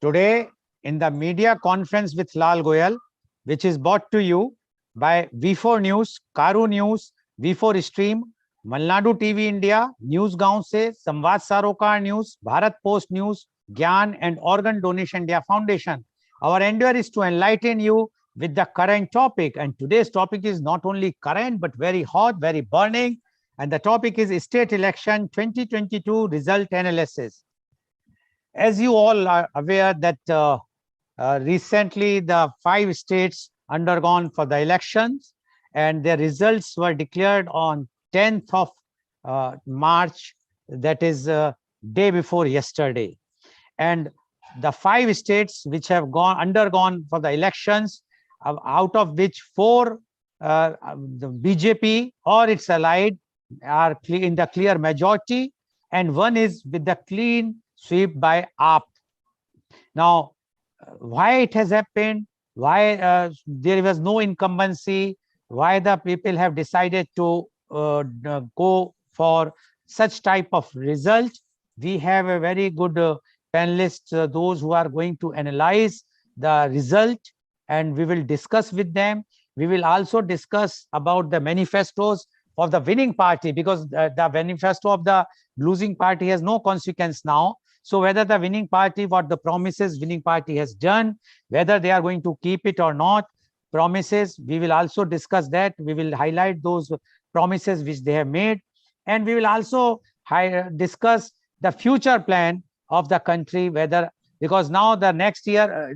Today, in the media conference with Lal Goel, which is brought to you by V4 News, Karu News, V4 Stream, Malnadu TV India, News Gaon se, Samvad Sarokar News, Bharat Post News, Gyan and Organ Donation India Foundation. Our endeavor is to enlighten you with the current topic. And today's topic is not only current, but very hot, very burning. And the topic is State Election 2022 Result Analysis. As you all are aware that recently the 5 states undergone for the elections and their results were declared on 10th of March, that is day before yesterday. And the 5 states which have undergone for the elections, out of which 4 the BJP or its allied are in the clear majority, and 1 is with the clean sweep by AAP. Now, why it has happened, why there was no incumbency, why the people have decided to go for such type of result. We have a very good panelists, those who are going to analyze the result, and we will discuss with them. We will also discuss about the manifestos of the winning party, because the manifesto of the losing party has no consequence now. So whether the winning party, what the promises winning party has done, whether they are going to keep it or not, promises, we will also discuss that. We will highlight those promises which they have made. And we will also discuss the future plan of the country, whether, because now the next year,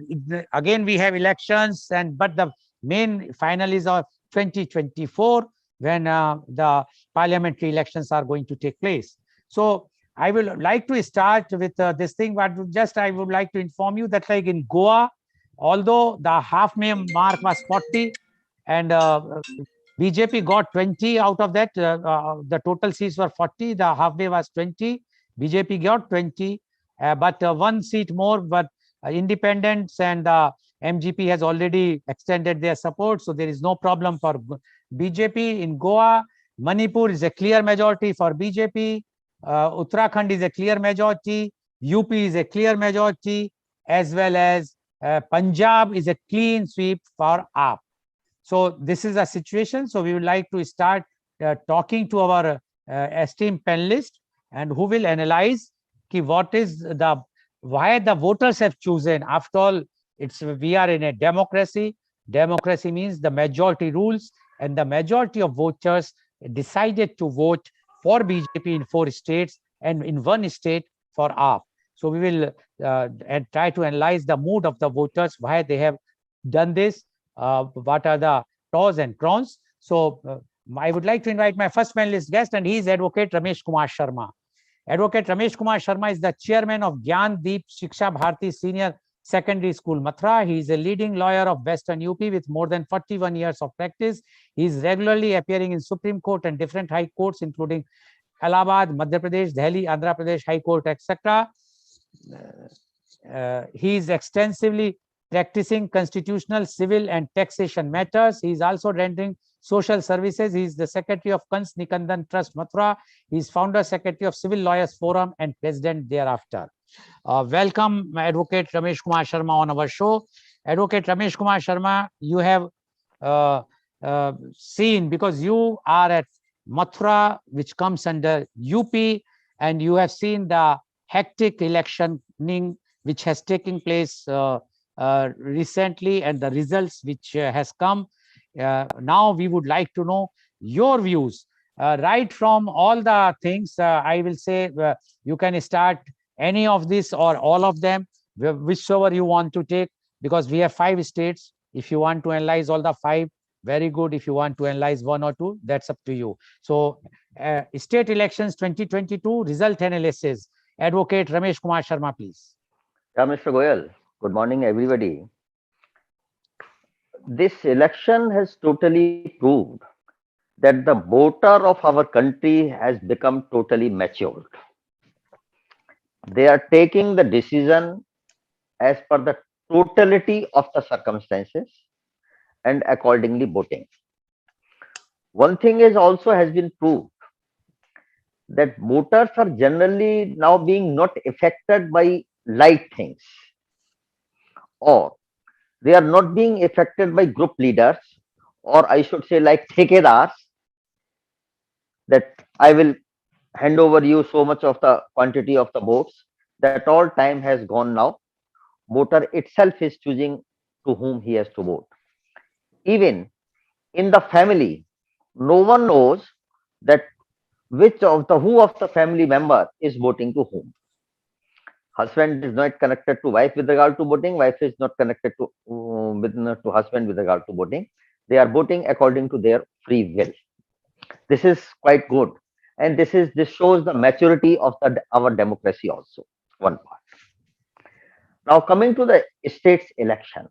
again, we have elections, but the main final is of 2024, when the parliamentary elections are going to take place. So I will like to start with this thing, but just I would like to inform you that like in Goa, although the halfway mark was 40 and BJP got 20 out of that, the total seats were 40, the halfway was 20, BJP got 20, but 1 seat more, but independents and MGP has already extended their support, so there is no problem for BJP in Goa. Manipur is a clear majority for BJP. Uttarakhand is a clear majority, UP is a clear majority, as well as Punjab is a clean sweep for AAP. So this is a situation. So we would like to start talking to our esteemed panelists, and who will analyze what is why the voters have chosen. After all, we are in a democracy. Democracy means the majority rules, and the majority of voters decided to vote for BJP in 4 states and in 1 state for AAP. So we will try to analyze the mood of the voters, why they have done this, what are the pros and cons. So I would like to invite my first panelist guest, and he is Advocate Ramesh Kumar Sharma. Advocate Ramesh Kumar Sharma is the chairman of Gyan Deep Shiksha Bharati Senior Secondary School, Mathura. He is a leading lawyer of Western UP with more than 41 years of practice. He is regularly appearing in Supreme Court and different high courts, including Allahabad, Madhya Pradesh, Delhi, Andhra Pradesh High Court, etc. He is extensively practicing constitutional, civil, and taxation matters. He is also rendering social services. He is the secretary of Kans Nikandan Trust, Mathura. He is founder secretary of Civil Lawyers Forum and president thereafter. Welcome, Advocate Ramesh Kumar Sharma on our show. Advocate Ramesh Kumar Sharma, you have seen, because you are at Mathura, which comes under UP, and you have seen the hectic electioning which has taken place recently, and the results which has come. Now we would like to know your views, right from all the things. I will say you can start any of this or all of them, whichever you want to take, because we have 5 states. If you want to analyze all the 5, very good. If you want to analyze 1 or 2, that's up to you. So state elections 2022 result analysis. Advocate Ramesh Kumar Sharma, please. Yeah, Mr. Goel, good morning, everybody. This election has totally proved that the voter of our country has become totally matured. They are taking the decision as per the totality of the circumstances and accordingly voting. One thing is also has been proved that voters are generally now being not affected by light things. or they are not being affected by group leaders, or I should say like thekedars, that I will hand over you so much of the quantity of the votes. That all time has gone now. Voter itself is choosing to whom he has to vote. Even in the family, no one knows that which of the who of the family member is voting to whom. Husband is not connected to wife with regard to voting. Wife is not connected to to husband with regard to voting. They are voting according to their free will. This is quite good, and this shows the maturity of our democracy also. One part. Now coming to the states election.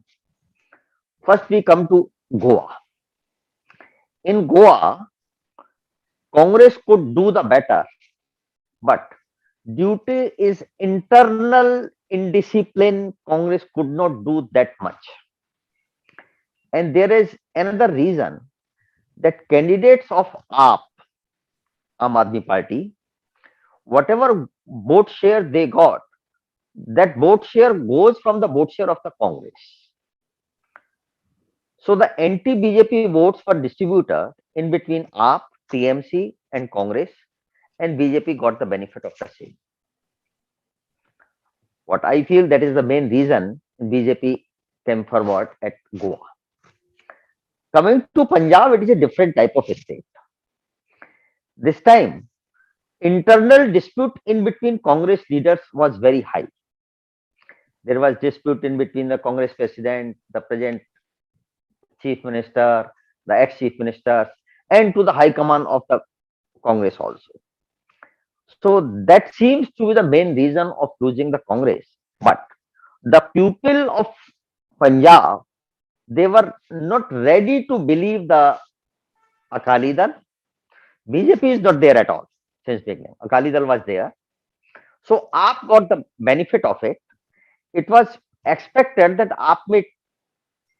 First we come to Goa. In Goa, Congress could do the better, but due to is internal indiscipline, Congress could not do that much. And there is another reason that candidates of Aam Aadmi Party, whatever vote share they got, that vote share goes from the vote share of the Congress. So the anti-BJP votes were distributed in between AAP, TMC, and Congress, and BJP got the benefit of the same. What I feel that is the main reason BJP came forward at Goa. Coming to Punjab, it is a different type of state. This time, internal dispute in between Congress leaders was very high. There was dispute in between the Congress president, the present chief minister, the ex-chief ministers, and to the high command of the Congress also. So that seems to be the main reason of losing the Congress. But the people of Punjab, they were not ready to believe the Akali Dal. BJP is not there at all since beginning. Akali Dal was there. So AAP got the benefit of it. It was expected that AAP may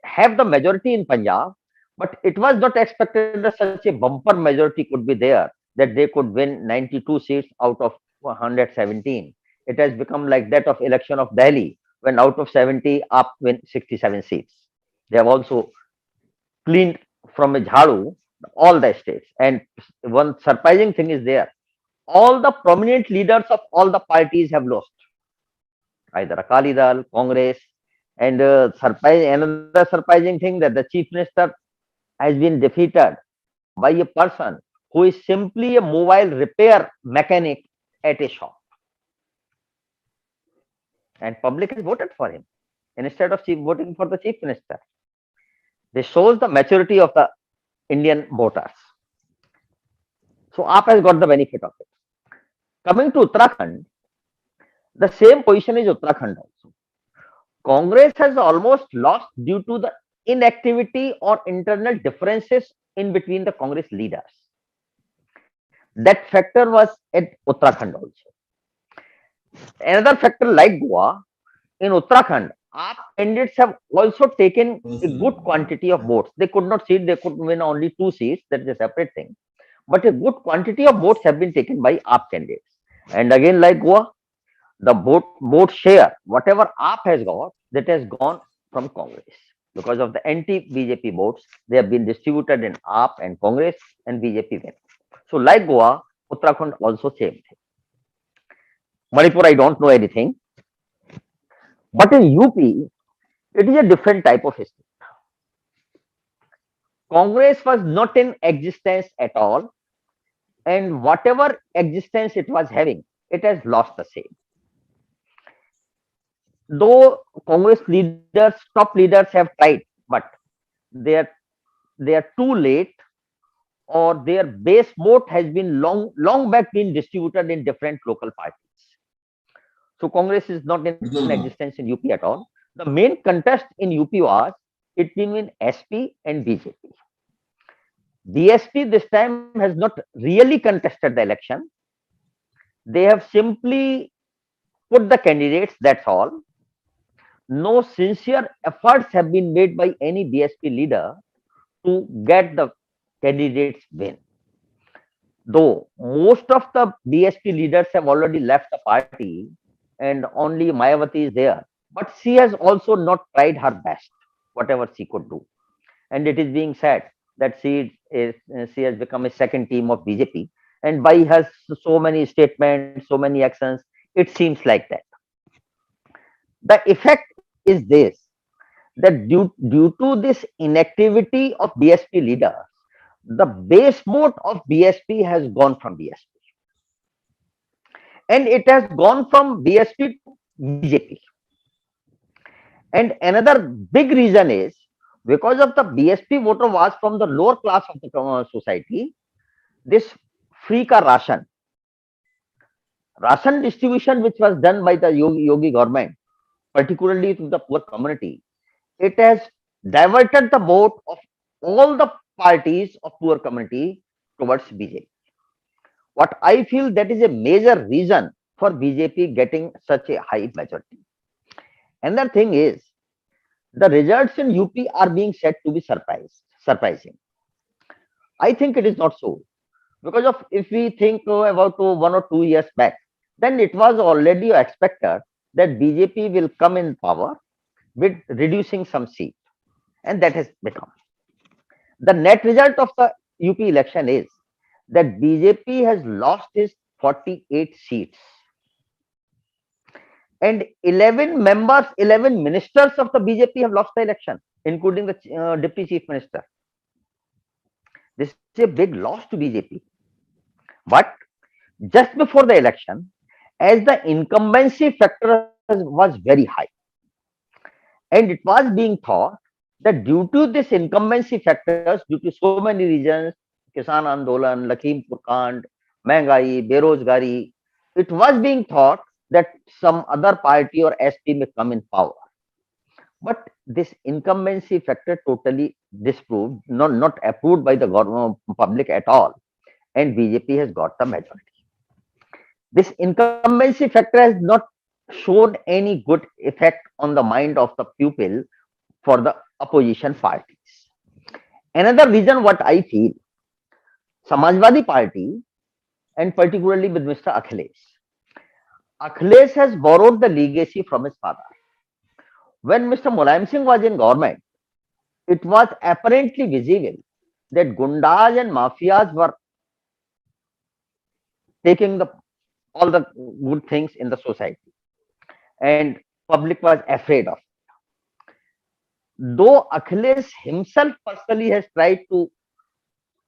have the majority in Punjab, but it was not expected that such a bumper majority could be there, that they could win 92 seats out of 117. It has become like that of election of Delhi, when out of 70, AAP win 67 seats. They have also cleaned from a jharu all the states. And one surprising thing is there. All the prominent leaders of all the parties have lost. Either Akali Dal, Congress, and another surprising thing that the chief minister has been defeated by a person who is simply a mobile repair mechanic at a shop. And public has voted for him instead of voting for the chief minister. This shows the maturity of the Indian voters. So AAP has got the benefit of it. Coming to Uttarakhand, the same position is Uttarakhand also. Congress has almost lost due to the inactivity or internal differences in between the Congress leaders. That factor was at Uttarakhand also. Another factor like Goa, in Uttarakhand, AAP candidates have also taken a good quantity of votes. They could not seat, they could win only 2 seats, that is a separate thing. But a good quantity of votes have been taken by AAP candidates. And again, like Goa, the vote share, whatever AAP has got, that has gone from Congress. Because of the anti-BJP votes, they have been distributed in AAP and Congress, and BJP win. So like Goa, Uttarakhand also same thing. Manipur, I don't know anything. But in UP, it is a different type of history. Congress was not in existence at all, and whatever existence it was having, it has lost the same. Though Congress leaders, top leaders have tried, but they are too late, or their base vote has been long back been distributed in different local parties. So Congress is not in existence in UP at all. The main contest in UP was between SP and BJP. BSP this time has not really contested the election. They have simply put the candidates, that's all. No sincere efforts have been made by any BSP leader to get the candidates win. Though most of the BSP leaders have already left the party and only Mayawati is there, but she has also not tried her best, whatever she could do. And it is being said that she has become a second team of BJP, and by her so many statements, so many actions, it seems like that. The effect is this, that due to this inactivity of BSP leaders, the base vote of BSP has gone from BSP, and it has gone from BSP to BJP. And another big reason is because of the BSP voter was from the lower class of the society. This free ka ration distribution, which was done by the Yogi government, particularly to the poor community, it has diverted the vote of all the parties of poor community towards BJP. What I feel, that is a major reason for BJP getting such a high majority. Another thing is the results in UP are being said to be surprising. I think it is not so, because of if we think about 1 or 2 years back, then it was already expected that BJP will come in power with reducing some seats, and that has become. The net result of the UP election is that BJP has lost its 48 seats, and 11 members, 11 ministers of the BJP have lost the election, including the deputy chief minister. This is a big loss to BJP. But just before the election, as the incumbency factor was very high, and it was being thought that due to this incumbency factors, due to so many reasons, Kisan Andolan, Lakhimpur Kand, Mehngai, Berozgari, it was being thought that some other party or SP may come in power. But this incumbency factor totally disproved, not approved by the government, public at all, and BJP has got the majority. This incumbency factor has not shown any good effect on the mind of the people for the opposition parties. Another reason, what I feel, Samajwadi Party, and particularly with Mr. Akhilesh has borrowed the legacy from his father. When Mr. Mulayam Singh was in government, it was apparently visible that gundas and mafias were taking the all the good things in the society, and public was afraid of. Though Akhilesh himself personally has tried to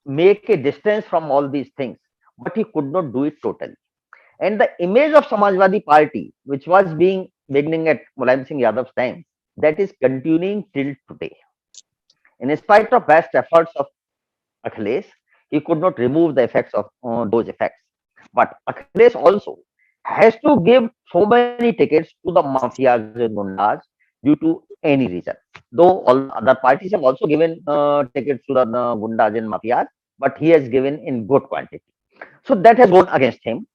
make a distance from all these things, but he could not do it totally. And the image of Samajwadi Party, which was being beginning at Mulayam Singh Yadav's time, that is continuing till today. In spite of best efforts of Akhilesh, he could not remove the effects of those effects. But Akhilesh also has to give so many tickets to the mafias and gundas due to any reason. Though all other parties have also given tickets to the gundas and mafias, but he has given in good quantity. So that has gone against him.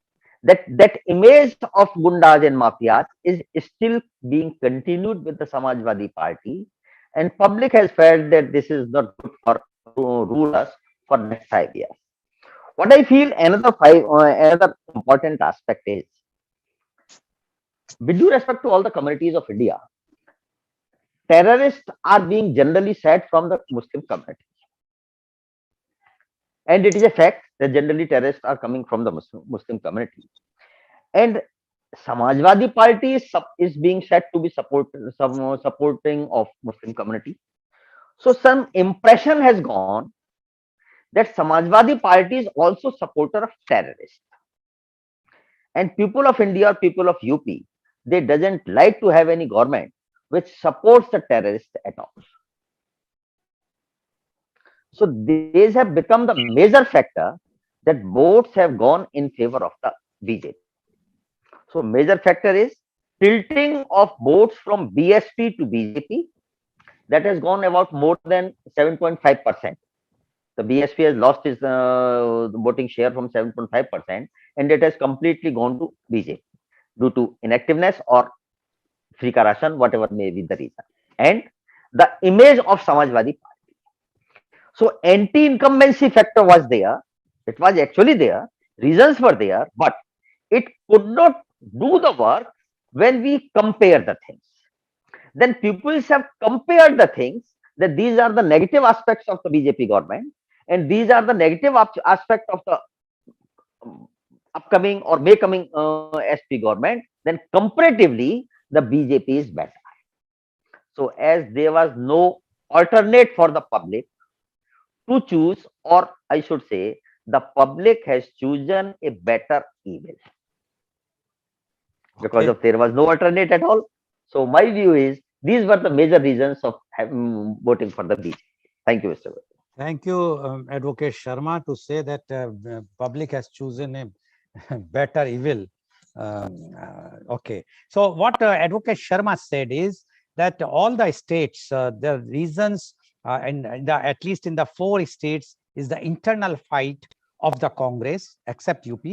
That image of gundas and mafias is still being continued with the Samajwadi Party, and public has felt that this is not good for to rule us for next 5 years. What I feel, another important aspect is, with due respect to all the communities of India, terrorists are being generally said from the Muslim community, and it is a fact that generally terrorists are coming from the Muslim community. And Samajwadi Party is being said to be supporting of Muslim community. So some impression has gone that Samajwadi Party is also supporter of terrorists. And people of India, people of UP, they doesn't like to have any government which supports the terrorists at all. So these have become the major factor that votes have gone in favor of the BJP. So major factor is tilting of votes from BSP to BJP, that has gone about more than 7.5%. The BSP has lost its voting share from 7.5%, and it has completely gone to BJP due to inactiveness or free corruption, whatever may be the reason. And the image of Samajwadi Party. So anti-incumbency factor was there. It was actually there. Reasons were there, but it could not do the work when we compare the things. then people have compared the things that these are the negative aspects of the BJP government, and these are the negative aspect of the um, upcoming or may coming SP government. Then comparatively, the BJP is better. So as there was no alternate for the public to choose, or I should say, the public has chosen a better evil because Okay. of there was no alternate at all. So my view is these were the major reasons of voting for the BJP. Thank you, Mr. Goel. Thank you, Advocate Sharma, to say that the public has chosen a better evil. Okay. So what Advocate Sharma said is that all the states, the reasons, at least in the 4 states, is the internal fight of the Congress, except UP,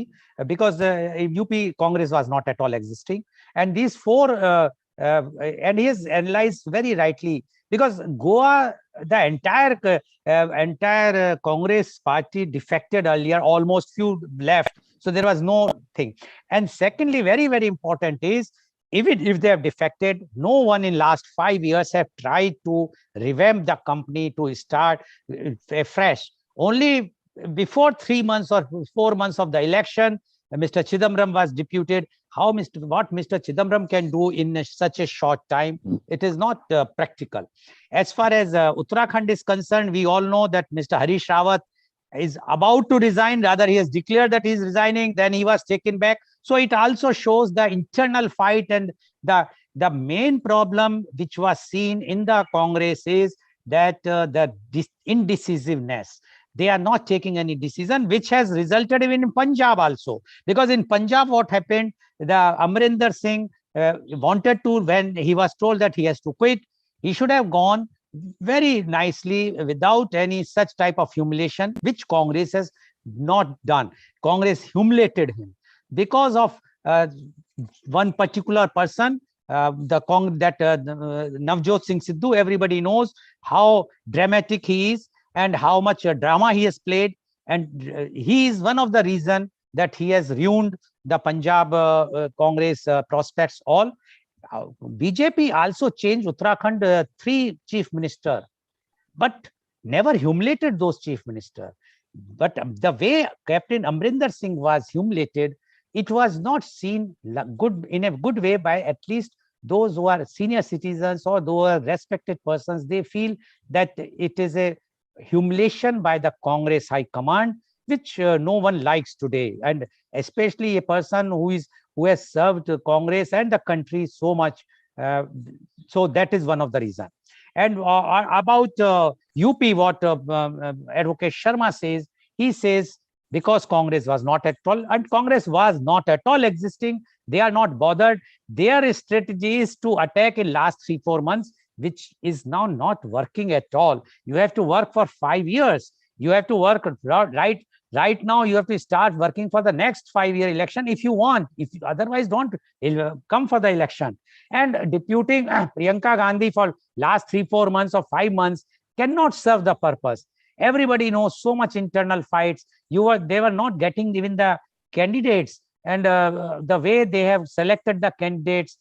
because the UP Congress was not at all existing. And these four, and he has analyzed very rightly, because Goa, the entire Congress party defected earlier, almost few left. So there was no thing. And secondly, very, very important is, even if they have defected, no one in last 5 years have tried to revamp the company to start afresh. Only before 3 months or 4 months of the election, Mr. Chidambaram was deputed. What Mr. Chidambaram can do in such a short time, it is not practical. As far as Uttarakhand is concerned, we all know that Mr. Harish Rawat is about to resign. Rather, he has declared that he is resigning. Then he was taken back. So it also shows the internal fight, and the main problem which was seen in the Congress is that the indecisiveness. They are not taking any decision, which has resulted even in Punjab also. Because in Punjab, what happened? The Amrinder Singh wanted to, when he was told that he has to quit, he should have gone very nicely without any such type of humiliation, which Congress has not done. Congress humiliated him because of one particular person, Navjot Singh Sidhu. Everybody knows how dramatic he is and how much drama he has played, and he is one of the reason that he has ruined the Punjab Congress prospects all. BJP also changed Uttarakhand 3 chief minister, but never humiliated those chief minister. But the way Captain Amrinder Singh was humiliated, it was not seen good in a good way by at least those who are senior citizens or those are respected persons. They feel that it is a humiliation by the Congress High Command, which no one likes today, and especially a person who has served Congress and the country so much. Uh, so that is one of the reasons. And about UP, what Advocate Sharma says, he says because Congress was not at all, and Congress was not at all existing, they are not bothered. Their strategy is to attack in last 3-4 months, which is now not working at all. You have to work for 5 years. You have to work right now. You have to start working for the next 5-year election if you want. If otherwise, don't come for the election. And deputing Priyanka Gandhi for last 3-4 months or 5 months cannot serve the purpose. Everybody knows so much internal fights. They were not getting even the candidates, and the way they have selected the candidates.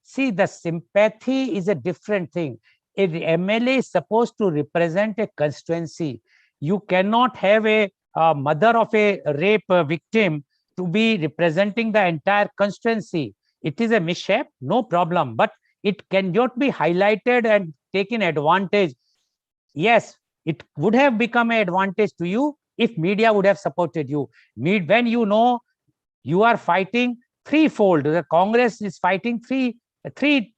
See, the sympathy is a different thing. If the MLA is supposed to represent a constituency, you cannot have a mother of a rape victim to be representing the entire constituency. It is a mishap, no problem, but it cannot be highlighted and taken advantage. Yes, it would have become an advantage to you if media would have supported you. When you know you are fighting threefold, the Congress is fighting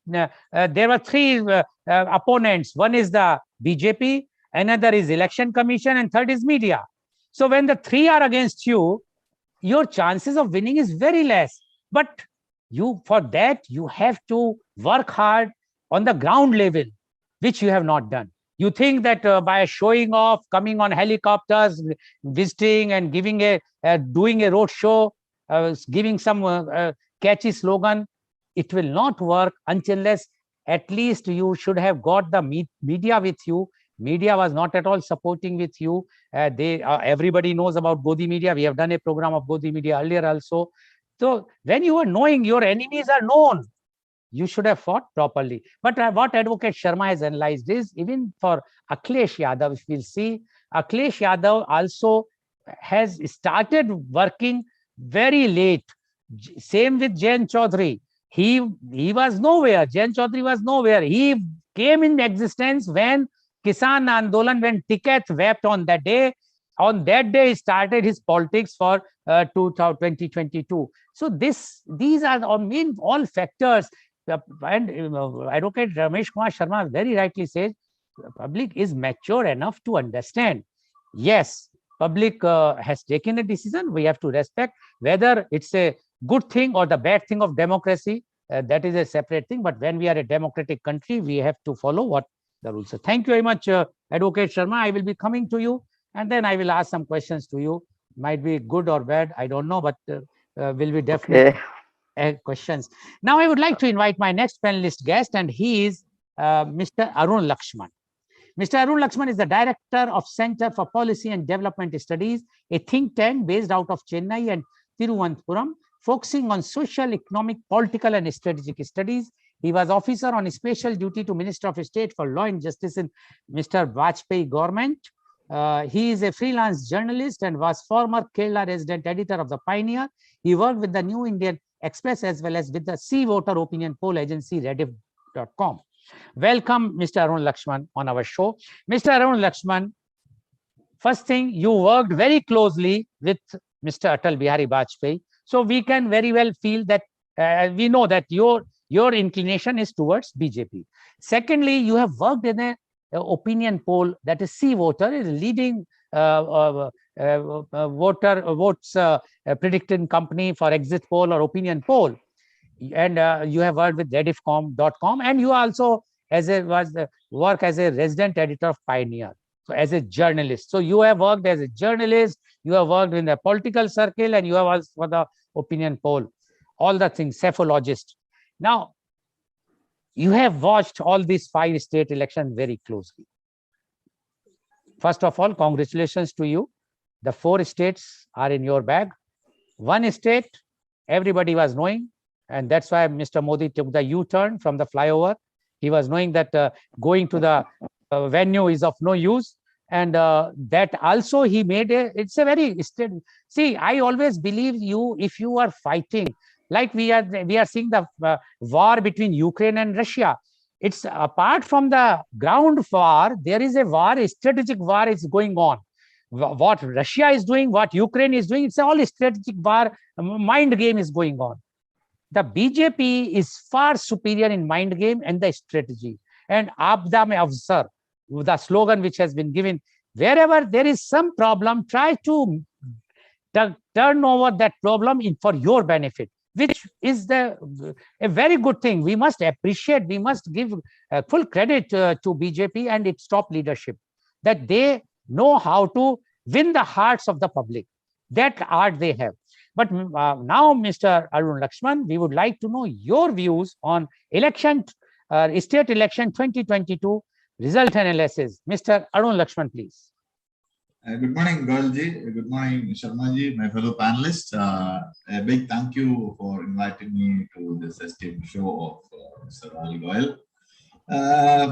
there were three opponents. One is the BJP, another is Election Commission, and third is media. So when the three are against you, your chances of winning is very less. But for that, you have to work hard on the ground level, which you have not done. You think that by showing off, coming on helicopters, visiting and doing a road show, giving some catchy slogan, it will not work unless at least you should have got the media with you. Media was not at all supporting with you. Everybody knows about Godi media. We have done a program of Godi media earlier also. So when you are knowing, your enemies are known. you should have fought properly. But what Advocate Sharma has analyzed is, even for Akhilesh Yadav, if we'll see, Akhilesh Yadav also has started working very late. Same with Jain Chaudhary. He was nowhere. Jain Chaudhary was nowhere. He came in existence when Kisan Andolan, when Ticket wept on that day. On that day, he started his politics for 2022. So these are all factors. And Advocate Ramesh Kumar Sharma very rightly says, the public is mature enough to understand. Yes, public has taken a decision. We have to respect whether it's a good thing or the bad thing of democracy. That is a separate thing. But when we are a democratic country, we have to follow what the rules are. Thank you very much, Advocate Sharma. I will be coming to you, and then I will ask some questions to you. Might be good or bad, I don't know, but will be definitely questions. Now, I would like to invite my next panelist guest, and he is Mr. Arun Lakshman. Mr. Arun Lakshman is the director of Center for Policy and Development Studies, a think tank based out of Chennai and Tiruvananthapuram, focusing on social, economic, political, and strategic studies. He was officer on special duty to Minister of State for Law and Justice in Mr. Vajpayee government. He is a freelance journalist and was former Kerala resident editor of the Pioneer. He worked with the New Indian Express as well as with the Sea Voter Opinion Poll agency Rediff.com. Welcome, Mr. Arun Lakshman, on our show. Mr. Arun Lakshman, first thing, you worked very closely with Mr. Atal Bihari Vajpayee. So we can very well feel that we know that your inclination is towards BJP. Secondly, you have worked in a opinion poll, that is Sea Voter, is leading votes predicting company for exit poll or opinion poll. And you have worked with Rediff.com, and you also work as a resident editor of Pioneer. So as a journalist, so you have worked as a journalist, you have worked in the political circle, and you have also for the opinion poll, all the things, cephalogist. Now, you have watched all these 5 state elections very closely. First of all, congratulations to you. The 4 states are in your bag. 1 state, everybody was knowing, and that's why Mr. Modi took the U-turn from the flyover. He was knowing that going to the venue is of no use. And that also he made it's a very, see, I always believe if you are fighting, like we are seeing the war between Ukraine and Russia. It's apart from the ground war, there is a war, a strategic war is going on. What Russia is doing, what Ukraine is doing, it's all a strategic war, mind game is going on. The BJP is far superior in mind game and the strategy. And Abda mein avsar, the slogan which has been given, wherever there is some problem, try to turn over that problem for your benefit, which is a very good thing. We must appreciate, we must give full credit to BJP and its top leadership, that they know how to win the hearts of the public. That art they have. But now, Mr. Arun Lakshman, we would like to know your views on state election 2022 result analysis. Mr. Arun Lakshman, please. Good morning, Goel ji. Good morning, Sharma ji, my fellow panelists. A big thank you for inviting me to this esteemed show of Mr. Goel.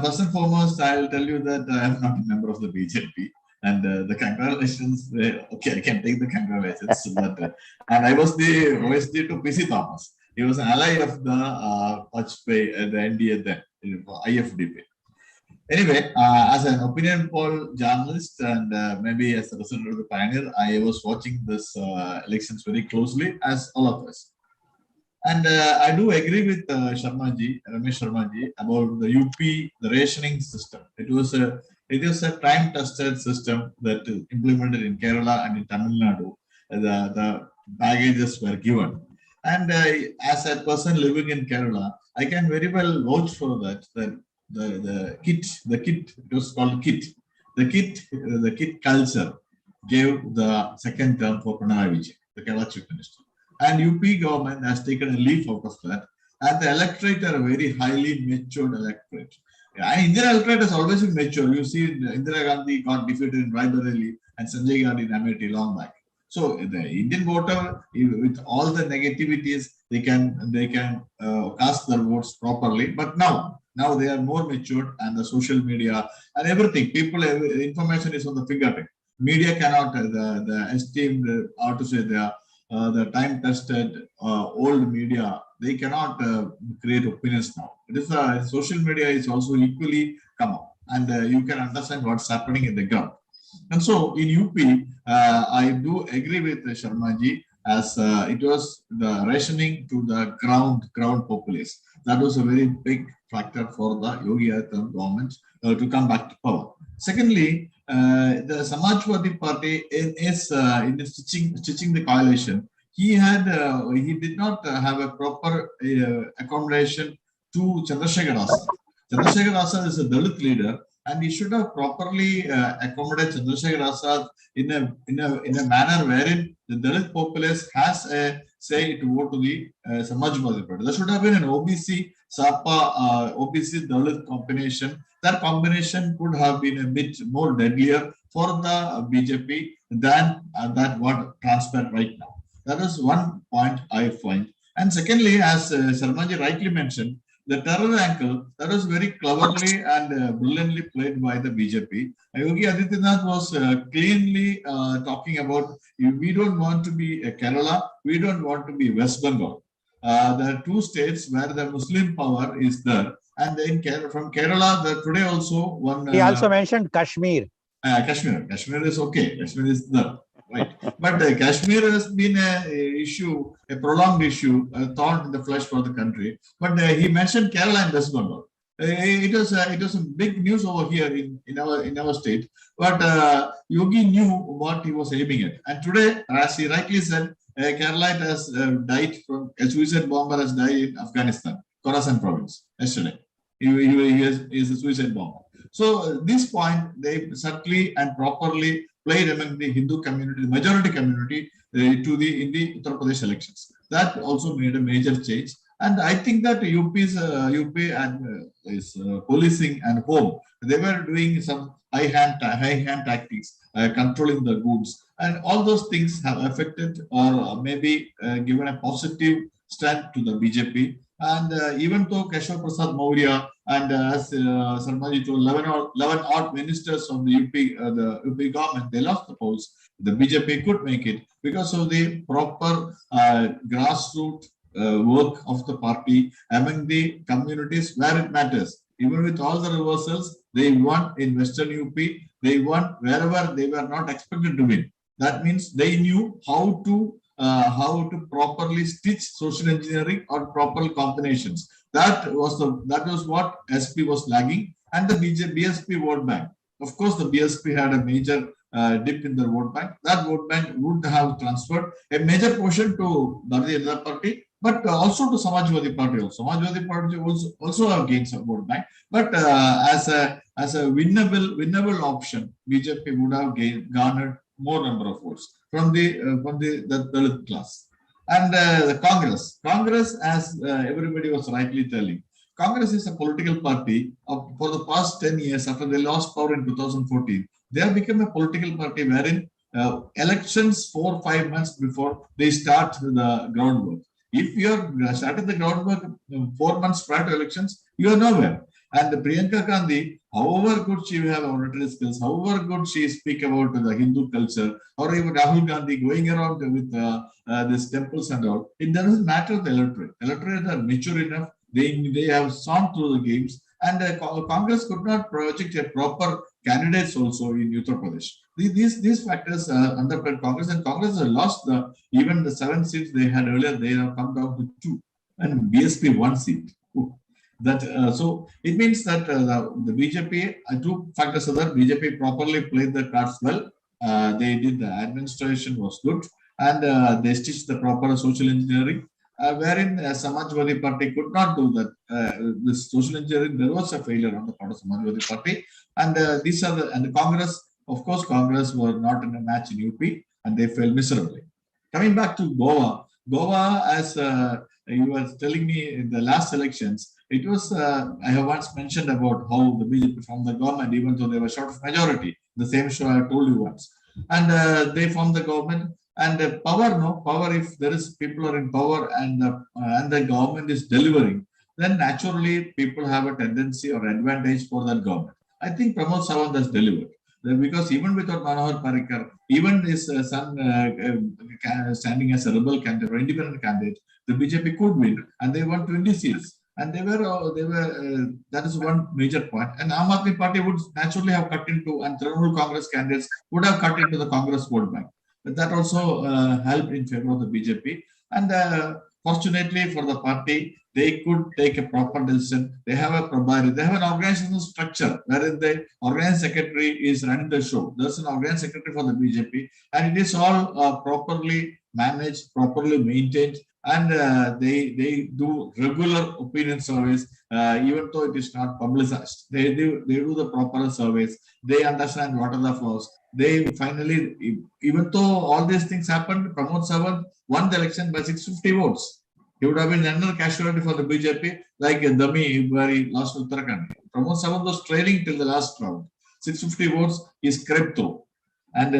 First and foremost, I'll tell you that I am not a member of the BJP. And the congratulations, okay, I can take the congratulations. But, and I was the OSD to PC Thomas. He was an ally of the Vajpayee, the NDA then, IFDP. Anyway, as an opinion poll journalist and maybe as a resident of the Pioneer, I was watching this elections very closely, as all of us. And I do agree with Ramesh Sharma ji, about the UP, the rationing system. It was a time-tested system that is implemented in Kerala and in Tamil Nadu. The baggages were given. And as a person living in Kerala, I can very well vouch for that. The kit, it was called kit. The kit culture gave the second term for Pinarayi Vijayan, the Kerala Chief Minister. And UP government has taken a leaf out of that. And the electorate are a very highly matured electorate. Indian electorate has always been mature. You see, Indira Gandhi got defeated in Raebareli and Sanjay Gandhi in Amethi long back. So the Indian voter, with all the negativities, they can cast their votes properly. But now they are more matured, and the social media and everything, information is on the fingertip. Media cannot, the esteemed, how to say, the time-tested old media, they cannot create opinions now. It is social media is also equally come up, and you can understand what's happening in the ground. And so in UP, I do agree with Sharmaji, as it was the rationing to the ground populace. That was a very big factor for the Yogi Adityanath government to come back to power. Secondly, the Samajwadi Party in stitching the coalition, he did not have a proper accommodation to Chandrasekhar Azad. Chandrasekhar Azad is a Dalit leader, and he should have properly accommodated Chandrasekhar Azad in a manner wherein the Dalit populace has a say to vote to the Samajwadi Party. There should have been an OBC Sapa OBC Dalit combination. That combination could have been a bit more deadlier for the BJP than that what transpired right now. That is one point I find. And secondly, as Sharmaji rightly mentioned, the terror angle, that was very cleverly and brilliantly played by the BJP. Yogi Adityanath was cleanly talking about, we don't want to be Kerala, we don't want to be West Bengal. There are two states where the Muslim power is there. And then from Kerala, today also one... He also mentioned Kashmir. Kashmir is okay. Kashmir is there. Right. But Kashmir has been a prolonged issue, a thorn in the flesh for the country. But he mentioned Kerala and West Bengal. It was a big news over here in our state. But Yogi knew what he was aiming at. And today, as he rightly said, Kerala has died from a suicide bomber has died in Afghanistan, Khorasan province, yesterday. He is a suicide bomber. So this point, they subtly and properly played among the Hindu community, the majority community, in the Uttar Pradesh elections. That also made a major change. And I think that UP and policing and home, they were doing some high hand tactics, controlling the goods, and all those things have affected or maybe given a positive stand to the BJP. And even though Keshav Prasad Maurya and as Sarmaji told, 11 odd ministers of the UP government, they lost the polls. The BJP could make it because of the proper grassroots work of the party among the communities where it matters. Even with all the reversals, they won in Western UP. They won wherever they were not expected to win. That means they knew how to properly stitch social engineering or proper combinations. That was what SP was lagging, and the BSP vote bank. Of course, the BSP had a major dip in the vote bank. That vote bank would have transferred a major portion to Bharatiya Janata Party, but also to Samajwadi Party. Samajwadi Party also have gained some vote bank, but as a winnable option, BJP would have garnered more number of votes from the Dalit class. And the Congress, as everybody was rightly telling, Congress is a political party for the past 10 years after they lost power in 2014. They have become a political party wherein elections 4 or 5 months before they start the groundwork. If you are started the groundwork 4 months prior to elections, you are nowhere. And Priyanka Gandhi, however good she have oratory skills, however good she speak about the Hindu culture, or even Rahul Gandhi going around with these temples and all, it doesn't matter the electorate. Electorate are mature enough. They have gone through the games, and Congress could not project a proper candidates also in Uttar Pradesh. These factors underpin Congress, and Congress has lost even the 7 seats they had earlier. They have come down to 2, and BSP 1 seat. So it means that the BJP, 2 factors are there. BJP properly played the cards well. They did the administration was good, and they stitched the proper social engineering. Wherein Samajwadi Party could not do that. This social engineering, there was a failure on the part of Samajwadi Party, and the Congress. Of course, Congress were not in a match in UP, and they failed miserably. Coming back to Goa, as you were telling me in the last elections, it was, I have once mentioned about how the BJP formed the government, even though they were short of majority. The same show I told you once. And they formed the government. And power, no power. If there is people are in power and the government is delivering, then naturally people have a tendency or advantage for that government. I think Pramod Sawant has delivered. Because even without Manohar Parrikar, even his son standing as a rebel candidate or independent candidate, the BJP could win, and they won 20 seats. And that is one major point. And Aam Aadmi Party would naturally have cut into, and Trinamool Congress candidates would have cut into the Congress vote bank. But that also helped in favor of the BJP. And fortunately for the party, they could take a proper decision. They have a probari, they have an organizational structure wherein the organizing secretary is running the show. There's an organizing secretary for the BJP, and it is all properly managed, properly maintained, and they do regular opinion surveys, even though it is not publicized. They do the proper surveys. They understand what are the flaws. They finally, even though all these things happened, Pramod Sawant won the election by 650 votes. He would have been another casualty for the BJP, like Dami, where he lost Uttarakhand. Pramod Sawant was trailing till the last round. 650 votes, he scraped through. And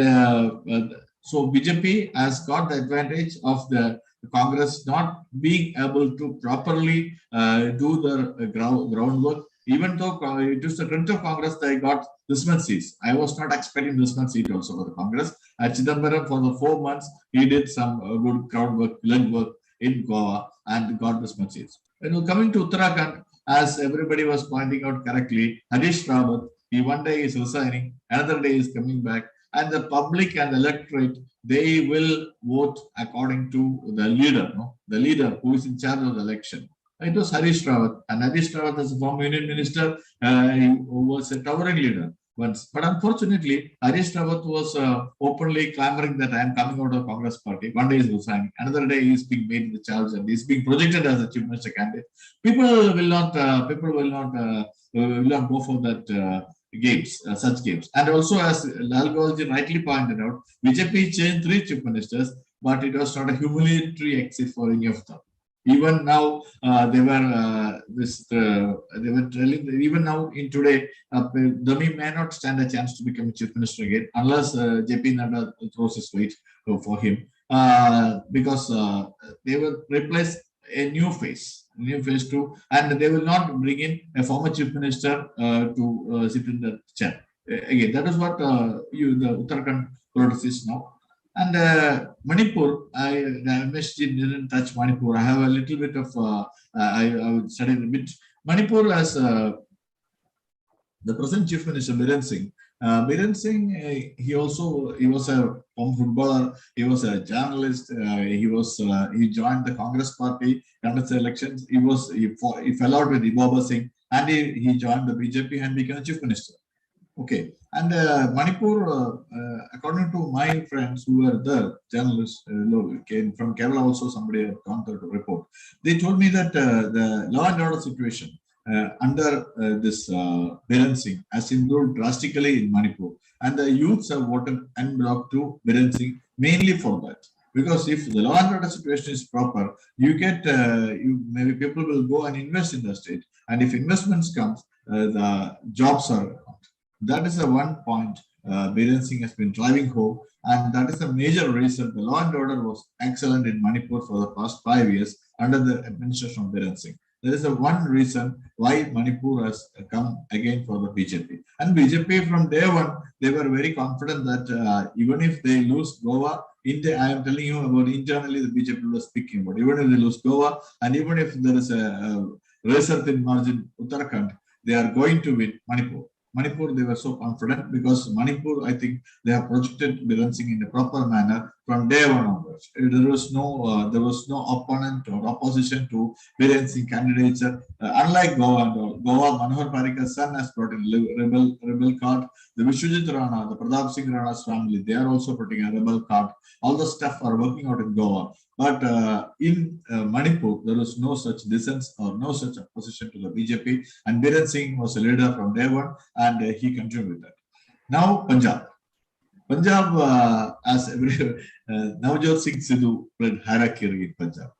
so BJP has got the advantage of the Congress not being able to properly do the groundwork. Even though it was the strength of Congress, they got this much seats. I was not expecting this much seat also for the Congress. At Chidambaram, for the 4 months, he did some good groundwork, legwork in Goa and got this much seats. When coming to Uttarakhand, as everybody was pointing out correctly, Harish Rawat, he one day is resigning, another day is coming back, and the public and the electorate, they will vote according to the leader, no? The leader who is in charge of the election. It was Harish Rawat, and Harish Rawat, as a former union minister, he was a towering leader once. But unfortunately, Harish Rawat was openly clamoring that I am coming out of Congress party. One day he is resigning, another day he is being made the charge and he is being projected as a chief minister candidate. People will not go for that. Games, such games. And also, as Lal Goelji rightly pointed out, BJP changed 3 chief ministers, but it was not a humiliatory exit for any of them. Even now, they were telling, even now in today, Dami may not stand a chance to become chief minister again, unless JP Nadda throws his weight for him, because they will replace a new face too, and they will not bring in a former chief minister to sit in the chair. Again, that is what the Uttarakhand politics is now. And Manipur, MSG didn't touch Manipur. I have a little bit of, I would study a bit. Manipur as the present chief minister, Biren Singh. Biren Singh, he was a former footballer. He was a journalist. He joined the Congress party, contested elections. He fell out with Ibaba Singh, and he joined the BJP and became a chief minister. Okay, and Manipur, according to my friends who were there, journalists came from Kerala also, somebody had gone there to report. They told me that the law and order situation under this Biren Singh has improved drastically in Manipur, and the youths have voted en bloc to Biren Singh mainly for that. Because if the law and order situation is proper, you get maybe people will go and invest in the state, and if investments comes, the jobs are. That is the one point Biren Singh has been driving home, and that is the major reason the law and order was excellent in Manipur for the past 5 years under the administration of Biren Singh. There is the one reason why Manipur has come again for the BJP. And BJP from day one, they were very confident that even if they lose Goa, I am telling you about internally the BJP was speaking about, even if they lose Goa, and even if there is a razor thin margin Uttarakhand, they are going to win Manipur. Manipur, they were so confident because Manipur, I think they have projected Biren Singh in a proper manner from day one onwards. There was no opponent or opposition to Biren Singh candidature. Unlike Goa, Goa, Manohar Parrikar's son has brought in rebel card. The Vishwajit Rana, the Pratap Singh Rana's family, they are also putting a rebel card. All the stuff are working out in Goa. But in Manipur, there was no such dissent or no such opposition to the BJP. And Biren Singh was a leader from day one, and he continued with that. Now, Punjab. Punjab, as Navjot Singh Sidhu played hierarchy in Punjab.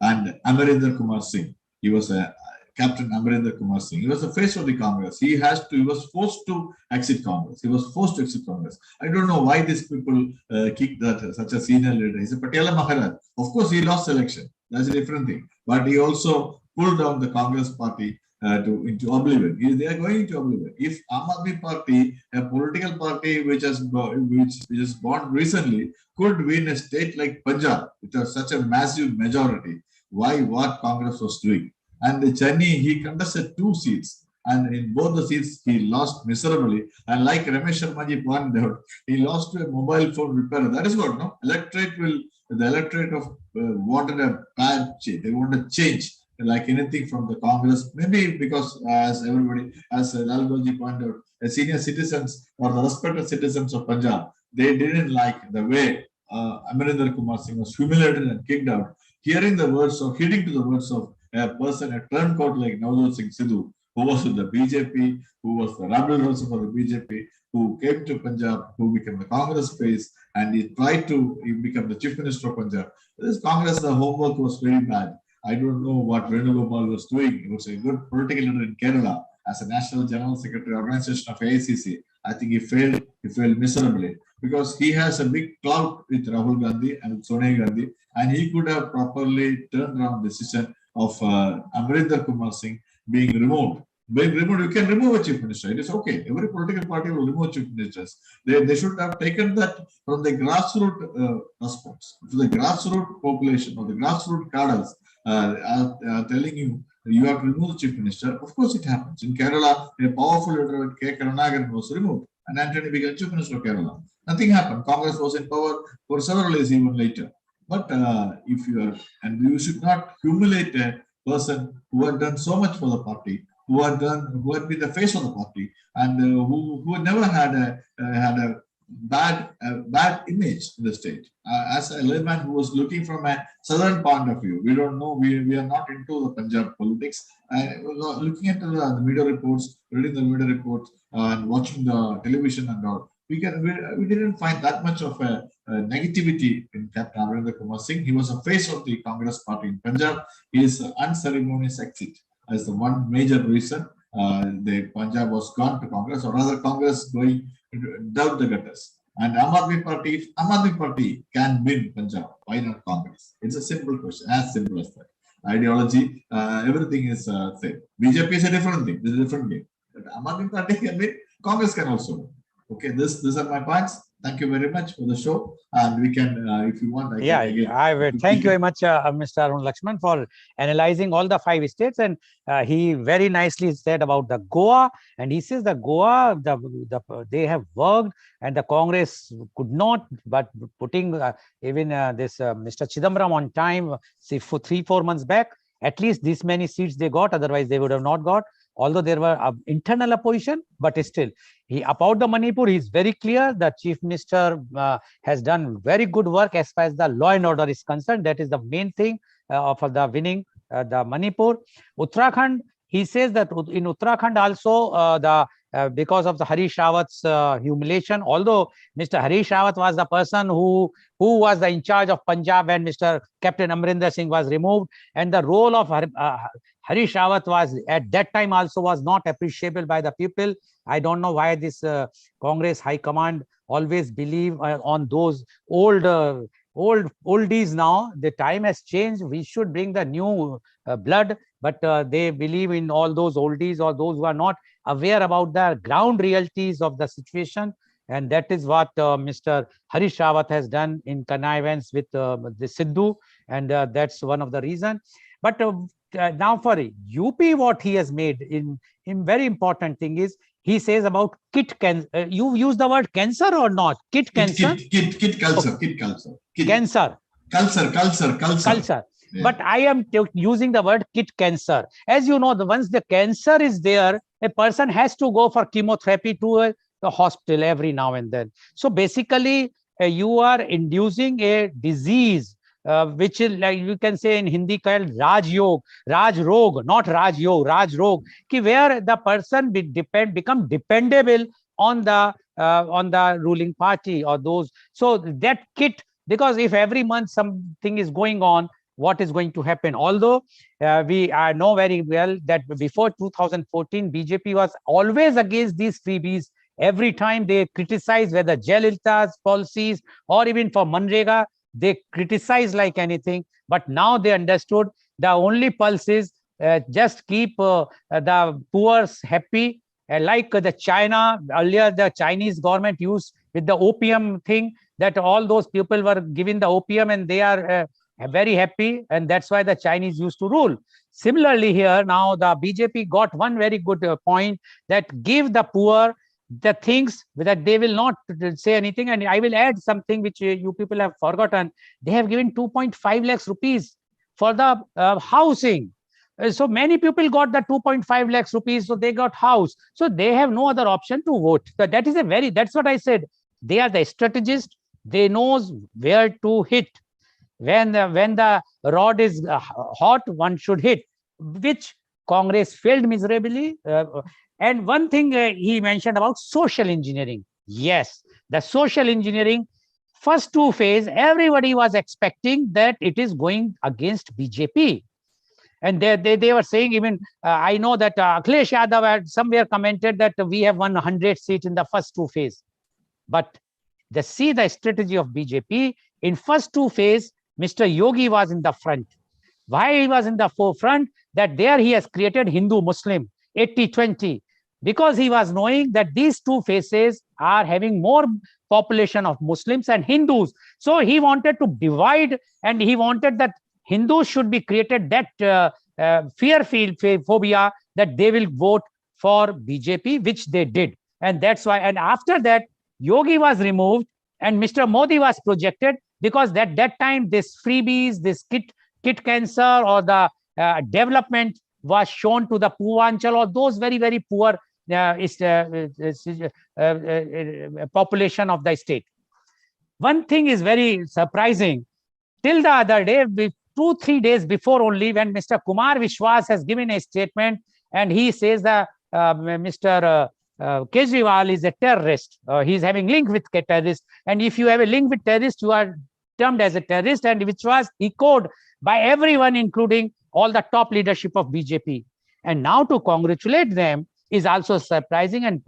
And Amarinder Kumar Singh, he was a Captain Amarinder Kumar Singh. He was the face of the Congress. He was forced to exit Congress. He was forced to exit Congress. I don't know why these people kicked that such a senior leader. He's a Patiala Maharaj. Of course, he lost election. That's a different thing. But he also pulled down the Congress party into oblivion. They are going into oblivion. If Aam Aadmi Party, a political party which is born recently, could win a state like Punjab with such a massive majority, why what Congress was doing? And Chennai, he contested 2 seats. And in both the seats, he lost miserably. And like Ramesh Sharma pointed out, he lost to a mobile phone repairer. That is what, no? The electorate of wanted a bad change. They wanted change, like anything from the Congress. Maybe because, as Lal Golji pointed out, the senior citizens or the respected citizens of Punjab, they didn't like the way Amarinder Kumar Singh was humiliated and kicked out. Hearing the words of, heeding to the words of a person, a turncoat like Navjot Singh Sidhu, who was with the BJP, who was the rebel also for the BJP, who came to Punjab, who became the Congress face, and he tried to become the Chief Minister of Punjab. This Congress, the homework was very bad. I don't know what Venugopal was doing. He was a good political leader in Kerala as a National General Secretary organization of AICC. I think he failed miserably because he has a big clout with Rahul Gandhi and Sonia Gandhi, and he could have properly turned around the decision of Amarinder Kumar Singh being removed. You can remove a chief minister. It is okay. Every political party will remove chief ministers. They should have taken that from the grassroots response, to the grassroots population or the grassroots cadres telling you have to remove the chief minister. Of course, it happens. In Kerala, a powerful leader, K. Karunakaran, was removed, and Anthony became chief minister of Kerala. Nothing happened. Congress was in power for several years even later. But if you are, and you should not humiliate a person who had done so much for the party, who had been the face of the party, and who never had a bad image in the state. As a layman who was looking from a southern point of view, we don't know. We are not into the Punjab politics. Looking at the media reports, reading the media reports, and watching the television and all, we didn't find that much of a negativity in Captain Amarinder Kumar Singh. He was a face of the Congress party in Punjab. His unceremonious exit as the one major reason the Punjab was gone to Congress, or rather Congress going down the gutters. And Aam Aadmi Party, if Aam Aadmi Party can win Punjab, why not Congress? It's a simple question, as simple as that. Ideology, everything is same. BJP is a different thing. This is a different game. But Aam Aadmi Party can win, Congress can also win. Okay, these are my points. Thank you very much for the show, and we can, if you want, I will thank you very much, Mr. Arun Lakshman, for analyzing all the 5 states, and he very nicely said about the Goa, and he says the Goa, they have worked, and the Congress could not, but putting even this Mr. Chidambaram on time, say for 3-4 months back, at least this many seats they got, otherwise they would have not got. Although there were internal opposition, but still, about the Manipur, he is very clear. The Chief Minister has done very good work as far as the law and order is concerned. That is the main thing for the winning the Manipur. Uttarakhand, he says that in Uttarakhand also because of the Harish Rawat's humiliation, although Mr. Harish Rawat was the person who was in charge of Punjab when Mr. Captain Amarinder Singh was removed, and the role of Harish Rawat was at that time also was not appreciable by the people. I don't know why this Congress High Command always believe on those oldies now. The time has changed. We should bring the new blood, but they believe in all those oldies or those who are not aware about the ground realities of the situation. And that is what Mr. Harish Rawat has done in connivance with the Sidhu, and that's one of the reasons. But now for UP, what he has made in very important thing is, he says about kit cancer. You use the word cancer or not? Kit cancer? Kit culture. Cancer. Culture. Yeah. But I am using the word kit cancer. As you know, once the cancer is there, a person has to go for chemotherapy to the hospital every now and then. So basically, you are inducing a disease, which is, like you can say in Hindi called Raj Rog, not Raj Yog, Raj Rog, where the person become dependable on the ruling party or those. So that kit, because if every month something is going on, what is going to happen. Although we know very well that before 2014, BJP was always against these freebies. Every time they criticize whether Jayalalitha's policies or even for Manrega, they criticize like anything. But now they understood the only pulse is just keep the poor happy. Like the China, earlier the Chinese government used with the opium thing, that all those people were given the opium and they are very happy, and that's why the Chinese used to rule. Similarly here, now the BJP got one very good point, that give the poor the things that they will not say anything. And I will add something which you people have forgotten. They have given 2.5 lakhs rupees for the housing. So many people got the 2.5 lakhs rupees, so they got house. So they have no other option to vote. So that is that's what I said. They are the strategist. They knows where to hit. When the rod is hot, one should hit, which Congress failed miserably. And one thing he mentioned about social engineering. Yes, the social engineering, first two phase, everybody was expecting that it is going against BJP. And they were saying, even I know that Akhilesh Yadav had somewhere commented that we have won 100 seats in the first two phase. But see the strategy of BJP. In first two phase, Mr. Yogi was in the front. Why he was in the forefront? That there he has created Hindu-Muslim 80-20, because he was knowing that these two phases are having more population of Muslims and Hindus. So he wanted to divide, and he wanted that Hindus should be created that fear phobia that they will vote for BJP, which they did. And that's why, and after that, Yogi was removed and Mr. Modi was projected, because that time this freebies, this kit cancer or the development was shown to the Purvanchal or those very, very poor population of the state. One thing is very surprising. Till the other day, 2-3 days before only, when Mr. Kumar Vishwas has given a statement and he says that Mr. Kejriwal is a terrorist. He's having link with a terrorist. And if you have a link with terrorist, you are termed as a terrorist, and which was echoed by everyone, including all the top leadership of BJP. And now to congratulate them is also surprising. And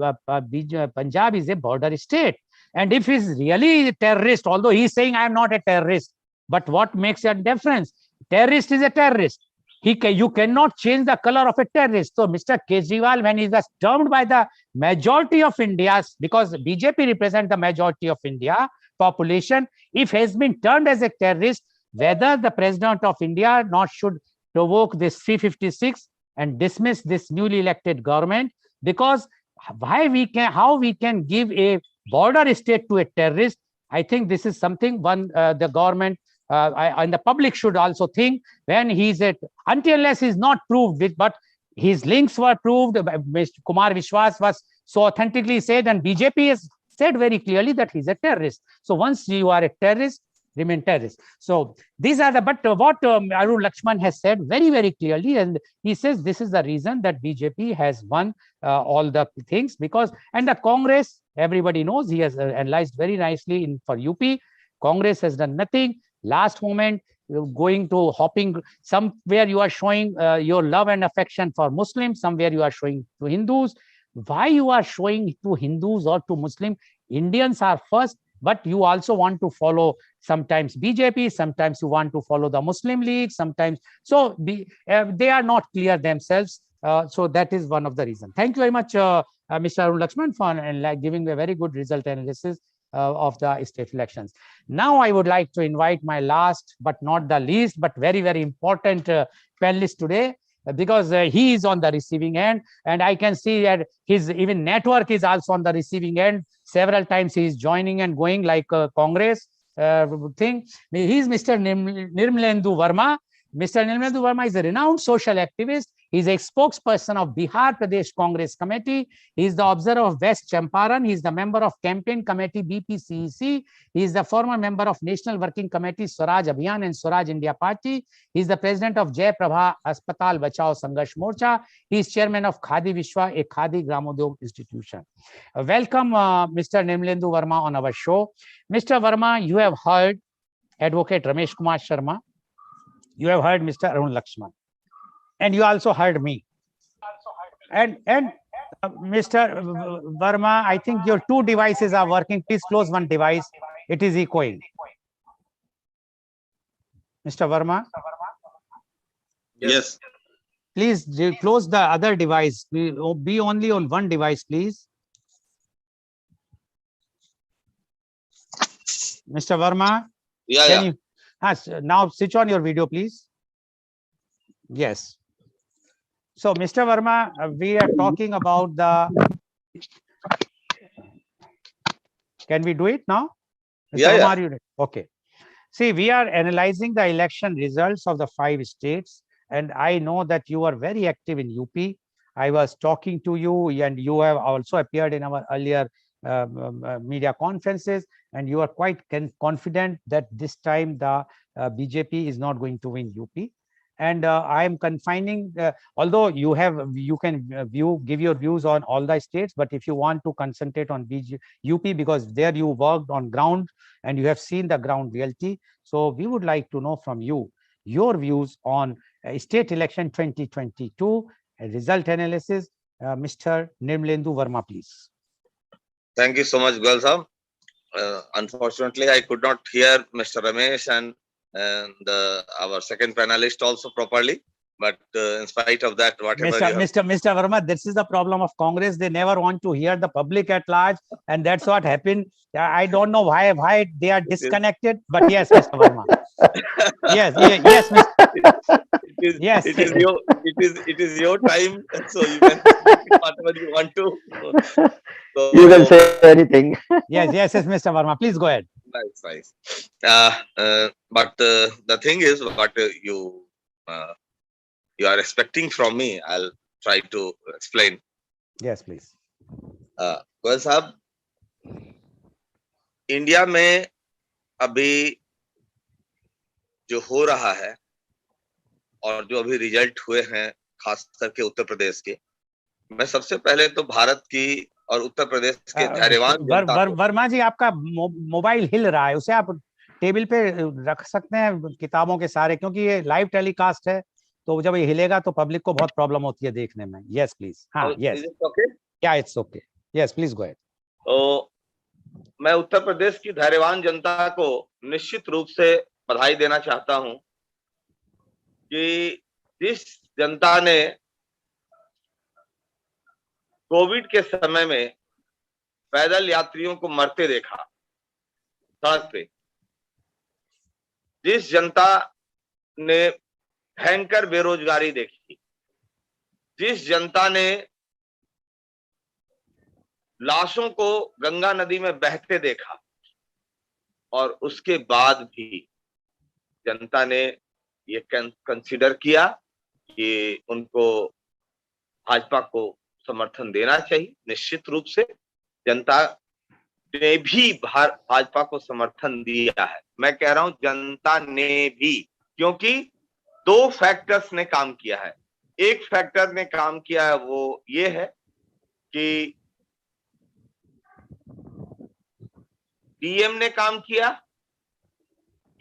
Punjab is a border state. And if he's really a terrorist, although he's saying I am not a terrorist, but what makes a difference? Terrorist is a terrorist. You cannot change the color of a terrorist. So Mr. Kejriwal, when he was termed by the majority of India's, because BJP represents the majority of India population, if he has been termed as a terrorist, whether the President of India not should provoke this 356 and dismiss this newly elected government, because how we can give a border state to a terrorist? I think this is something the government and the public should also think, when he's until unless he's not proved it, but his links were proved. Mr. Kumar Vishwas was so authentically said, and BJP has said very clearly that he's a terrorist. So once you are a terrorist, remain terrorist. So these are what Arun Lakshman has said very, very clearly, and he says this is the reason that BJP has won all the things, because, and the Congress, everybody knows, he has analyzed very nicely for UP. Congress has done nothing. Last moment, going to hopping, somewhere you are showing your love and affection for Muslims, somewhere you are showing to Hindus. Why you are showing to Hindus or to Muslim? Indians are first, but you also want to follow sometimes BJP, sometimes you want to follow the Muslim League, sometimes. So they are not clear themselves. So that is one of the reasons. Thank you very much, Mr. Arun Lakshman, for giving a very good result analysis of the state elections. Now I would like to invite my last but not the least, but very, very important panelist today, because he is on the receiving end, and I can see that his even network is also on the receiving end. Several times he is joining and going like a Congress thing. He is Mr. Nirmalendu Verma. Mr. Nirmalendu Verma is a renowned social activist. He is a spokesperson of Bihar Pradesh Congress Committee. He is the observer of West Champaran. He is the member of Campaign Committee BPCEC. He is the former member of National Working Committee Swaraj Abhiyan and Swaraj India Party. He is the president of Jai Prabha Aspatal Bachao Sangharsh Morcha. He is chairman of Khadi Vishwa, a Khadi Gramodyog institution. Welcome, Mr. Nirmalendu Verma, on our show. Mr. Verma, you have heard Advocate Ramesh Kumar Sharma. You have heard Mr. Arun Lakshman, and you also heard me. And Mr. Verma, I think your two devices are working. Please close one device. It is echoing. Mr. Verma, Yes. please close the other device. Be only on one device, please. Mr. Verma, Yeah, can yeah. you now switch on your video, please? Yes. So, Mr. Verma, we are talking about the. Can we do it now? Mr. Yeah, Verma, yeah. are you ready? Okay. See, we are analyzing the election results of the 5 states, and I know that you are very active in UP. I was talking to you, and you have also appeared in our earlier media conferences, and you are quite confident that this time the BJP is not going to win UP. And I am confining, although you can give your views on all the states, but if you want to concentrate on UP, because there you worked on ground and you have seen the ground reality. So we would like to know from you your views on state election 2022 result analysis. Mr. Nirmalendu Verma, please. Thank you so much, Goel sir. Unfortunately, I could not hear Mr. Ramesh and our second panelist also properly. But in spite of that, whatever you have... Mr. Verma, this is the problem of Congress. They never want to hear the public at large, and that's what happened. I don't know why they are disconnected, but yes, Mr. Verma. Yes, Mr. Yes. It is your time, so you can speak whatever you want to. So, You can say anything. Yes, Mr. Verma. Please go ahead. Nice. But the thing is, what you are expecting from me, I'll try to explain. Yes, please. Goel साहब, India में अभी जो हो रहा है और जो अभी रिजल्ट हुए हैं, खास करके उत्तर प्रदेश के, मैं सबसे पहले तो भारत की और उत्तर प्रदेश के धैर्यवान जनता को... वर्मा जी, आपका मोबाइल हिल रहा है, उसे आप टेबल पे रख सकते हैं किताबों के सारे, क्योंकि ये लाइव टेलीकास्ट है, तो जब ये हिलेगा तो पब्लिक को बहुत प्रॉब्लम होती है देखने में. Yes please. हाँ, यस. क्या it's okay. Yes please go ahead. तो मैं उत्तर प्रदेश की धैर्यवान जनता को निश्चित रूप से बधाई देना चाहता हूं कि जिस जनता ने कोविड के समय में पैदल यात्रियों को मरते देखा सड़क पे, जिस जनता ने भयंकर बेरोजगारी देखी, जिस जनता ने लाशों को गंगा नदी में बहते देखा, और उसके बाद भी जनता ने ये कंसीडर किया कि उनको भाजपा को समर्थन देना चाहिए. निश्चित रूप से जनता ने भी भाजपा को समर्थन दिया है. मैं कह रहा हूं जनता ने भी, क्योंकि 2 फैक्टर्स ने काम किया है. एक फैक्टर ने काम किया है, वो ये है कि डीएम ने काम किया,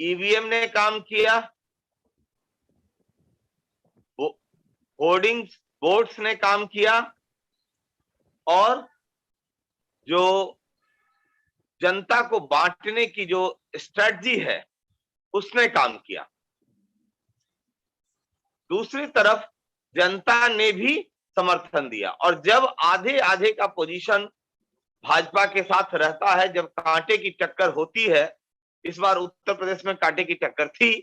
ईवीएम ने काम किया, होर्डिंग बोर्ड्स ने काम किया, और जो जनता को बांटने की जो स्ट्रेटजी है उसने काम किया. दूसरी तरफ जनता ने भी समर्थन दिया, और जब आधे आधे का पोजीशन भाजपा के साथ रहता है, जब कांटे की टक्कर होती है, इस बार उत्तर प्रदेश में कांटे की टक्कर थी,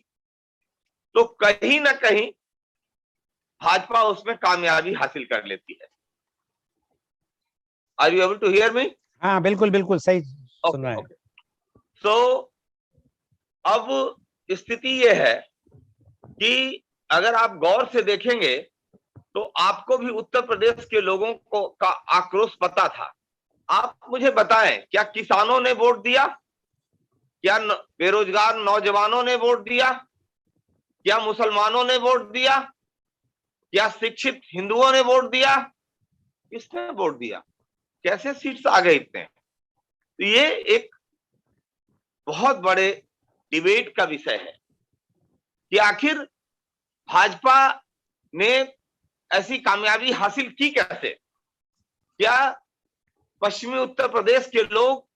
तो कहीं ना कहीं भाजपा उसमें कामयाबी हासिल कर लेती है. Are you able to hear me? हाँ, बिल्कुल सही सुन रहे हैं. सो अब स्थिति यह है कि अगर आप गौर से देखेंगे तो आपको भी उत्तर प्रदेश के लोगों को का आक्रोश पता था. आप मुझे बताएं, क्या किसानों ने वोट दिया? क्या बेरोजगार नौजवानों ने वोट दिया? क्या मुसलमानों ने वोट दिया? क्या शिक्षित हिंदुओं ने वोट दिया? किसने वोट दिया? कैसे सीट्स आ गए इतने? तो ये एक बहुत बड़े डिबेट का विषय है कि आखिर भाजपा ने ऐसी कामयाबी हासिल की कैसे? क्या पश्चिमी उत्तर प्रदेश के लोग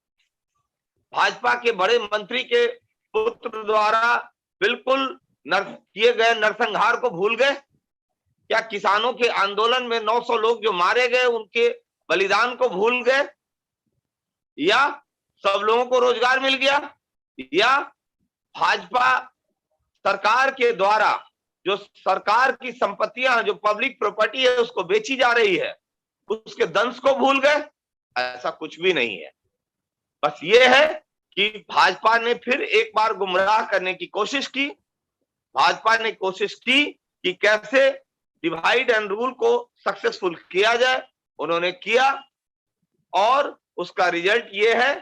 भाजपा के बड़े मंत्री के पुत्र द्वारा बिल्कुल किए गए नरसंहार को भूल गए? क्या किसानों के आंदोलन में 900 लोग जो मारे गए उनके बलिदान को भूल गए? या सब लोगों को रोजगार मिल गया? या भाजपा सरकार के द्वारा जो सरकार की संपत्तियां, जो पब्लिक प्रॉपर्टी है, उसको बेची जा रही है, उसके दंश को भूल गए? ऐसा कुछ भी नहीं है। बस ये है कि भाजपा ने फिर एक बार गुमराह करने की कोशिश की। भाजपा ने कोशिश की कि कैसे डिवाइड एंड रूल को सक्सेसफुल किया जाए। उन्होंने किया और उसका रिजल्ट ये है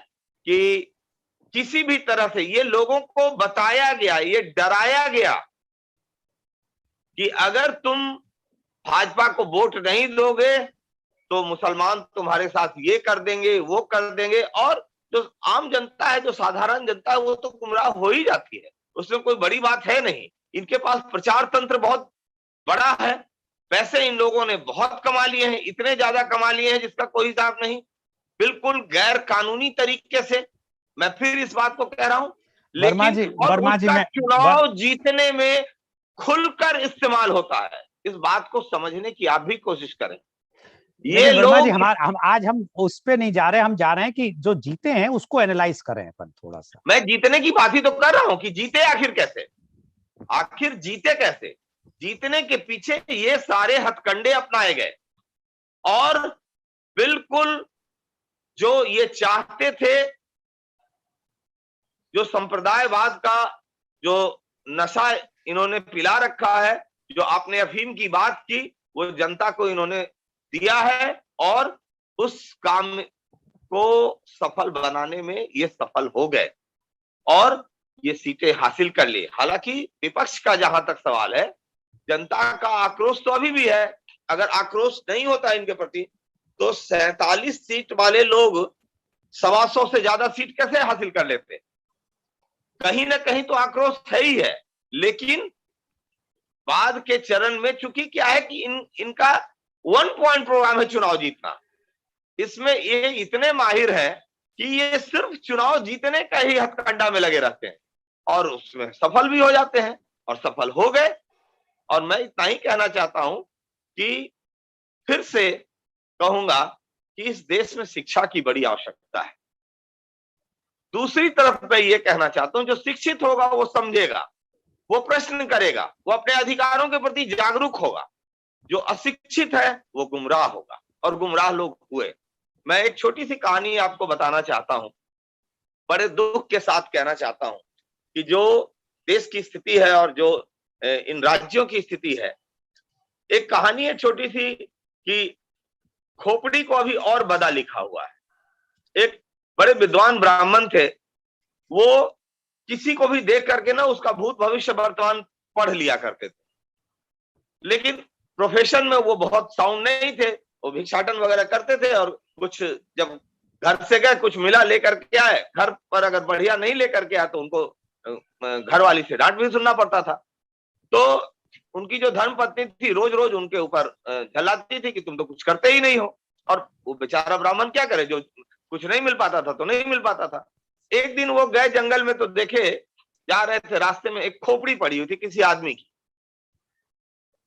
कि किसी भी तरह से ये लोगों को बताया गया, ये डराया गया कि अगर तुम भाजपा को वोट नहीं दोगे तो मुसलमान तुम्हारे साथ ये कर देंगे, वो कर देंगे। और जो आम जनता है, जो साधारण जनता है, वो तो गुमराह हो ही जाती है, उसमें कोई बड़ी बात है नहीं। इनके पास प्रचार तंत्र बहुत बड़ा है, पैसे इन लोगों ने बहुत कमा लिए हैं, इतने ज्यादा कमा लिए हैं जिसका कोई हिसाब नहीं, बिल्कुल गैर कानूनी तरीके से। मैं फिर इस बात को कह रहा हूं, लेकिन और चुनाव जीतने में खुलकर इस्तेमाल होता है। इस बात को समझने की आप भी कोशिश करें। ये लोग हम आज हम उस पे नहीं जा रहे, हम जा रहे हैं कि जो जीते हैं उसको एनालाइज करें अपन थोड़ा सा। मैं जीतने की बात ही तो कर रहा हूं कि जीते आखिर कैसे, आखिर जीते कैसे। जीतने के पीछे ये सारे हथकंडे अपनाए गए और बिल्कुल जो ये चाहते थे, जो संप्रदायवाद का जो नशा इन्होंने पिला रखा है, जो आपने अफीम की बात की, वो जनता को इन्होंने दिया है और उस काम को सफल बनाने में ये सफल हो गए और ये सीटें हासिल कर ली। हालांकि विपक्ष का जहां तक सवाल है, जनता का आक्रोश तो अभी भी है। अगर आक्रोश नहीं होता इनके प्रति तो 47 सीट वाले लोग 125 से ज्यादा सीट कैसे हासिल कर लेते? कहीं ना कहीं तो आक्रोश है ही है, लेकिन बाद के चरण में चूंकि क्या है कि इनका 1 पॉइंट प्रोग्राम है चुनाव जीतना। इसमें ये इतने माहिर है कि ये सिर्फ चुनाव जीतने का ही हथकंडा में लगे रहते हैं और उसमें सफल भी हो जाते हैं और सफल हो गए। और मैं इतना ही कहना चाहता हूं कि फिर से कहूंगा कि इस देश में शिक्षा की बड़ी आवश्यकता है। दूसरी तरफ मैं ये कहना चाहता हूं, जो शिक्षित होगा वो समझेगा, वो प्रश्न करेगा, वो अपने अधिकारों के प्रति जागरूक होगा। जो अशिक्षित है वो गुमराह होगा और गुमराह लोग हुए। मैं एक छोटी सी कहानी आपको बताना चाहता हूं, बड़े दुख के साथ कहना चाहता हूं कि जो देश की स्थिति है और जो इन राज्यों की स्थिति है। एक कहानी है छोटी सी कि खोपड़ी को अभी और बदा लिखा हुआ है। एक बड़े विद्वान ब्राह्मण थे, वो किसी को भी देख करके ना उसका भूत भविष्य वर्तमान पढ़ लिया करते थे, लेकिन प्रोफेशन में वो बहुत साउंड नहीं थे। वो भिक्षाटन वगैरह करते थे और कुछ जब घर से गए कुछ मिला लेकर के आए, घर पर अगर बढ़िया नहीं लेकर के आए तो उनको घर वाली से डांट भी सुनना पड़ता था। तो उनकी जो धर्म पत्नी थी रोज रोज उनके ऊपर झल्लाती थी कि तुम तो कुछ करते ही नहीं हो। और वो बेचारा ब्राह्मण क्या करे, जो कुछ नहीं मिल पाता था तो नहीं मिल पाता था। एक दिन वो गए जंगल में तो देखे, जा रहे थे रास्ते में एक खोपड़ी पड़ी हुई थी किसी आदमी की,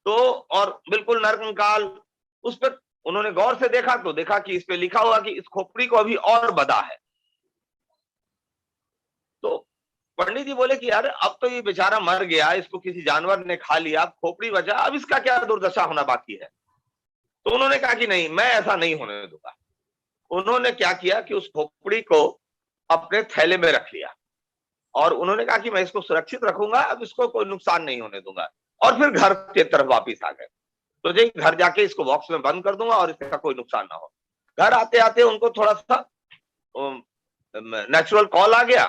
तो और बिल्कुल नरकंकाल। उस पर उन्होंने गौर से देखा तो देखा कि इस पे लिखा हुआ कि इस खोपड़ी को अभी और बदा है। तो पंडित जी बोले कि यार अब तो ये बेचारा मर गया, इसको किसी जानवर ने खा लिया, खोपड़ी बचा, अब इसका क्या दुर्दशा होना बाकी है। तो उन्होंने कहा कि नहीं, मैं ऐसा नहीं होने दूंगा। उन्होंने क्या किया कि उस खोपड़ी को अपने थैले में रख लिया और उन्होंने कहा कि मैं इसको सुरक्षित रखूंगा, अब इसको कोई नुकसान नहीं होने दूंगा। और फिर घर के तरफ वापिस आ गए, तो जी घर जाके इसको बॉक्स में बंद कर दूंगा और इसका कोई नुकसान ना हो। घर आते आते उनको थोड़ा सा नेचुरल कॉल आ गया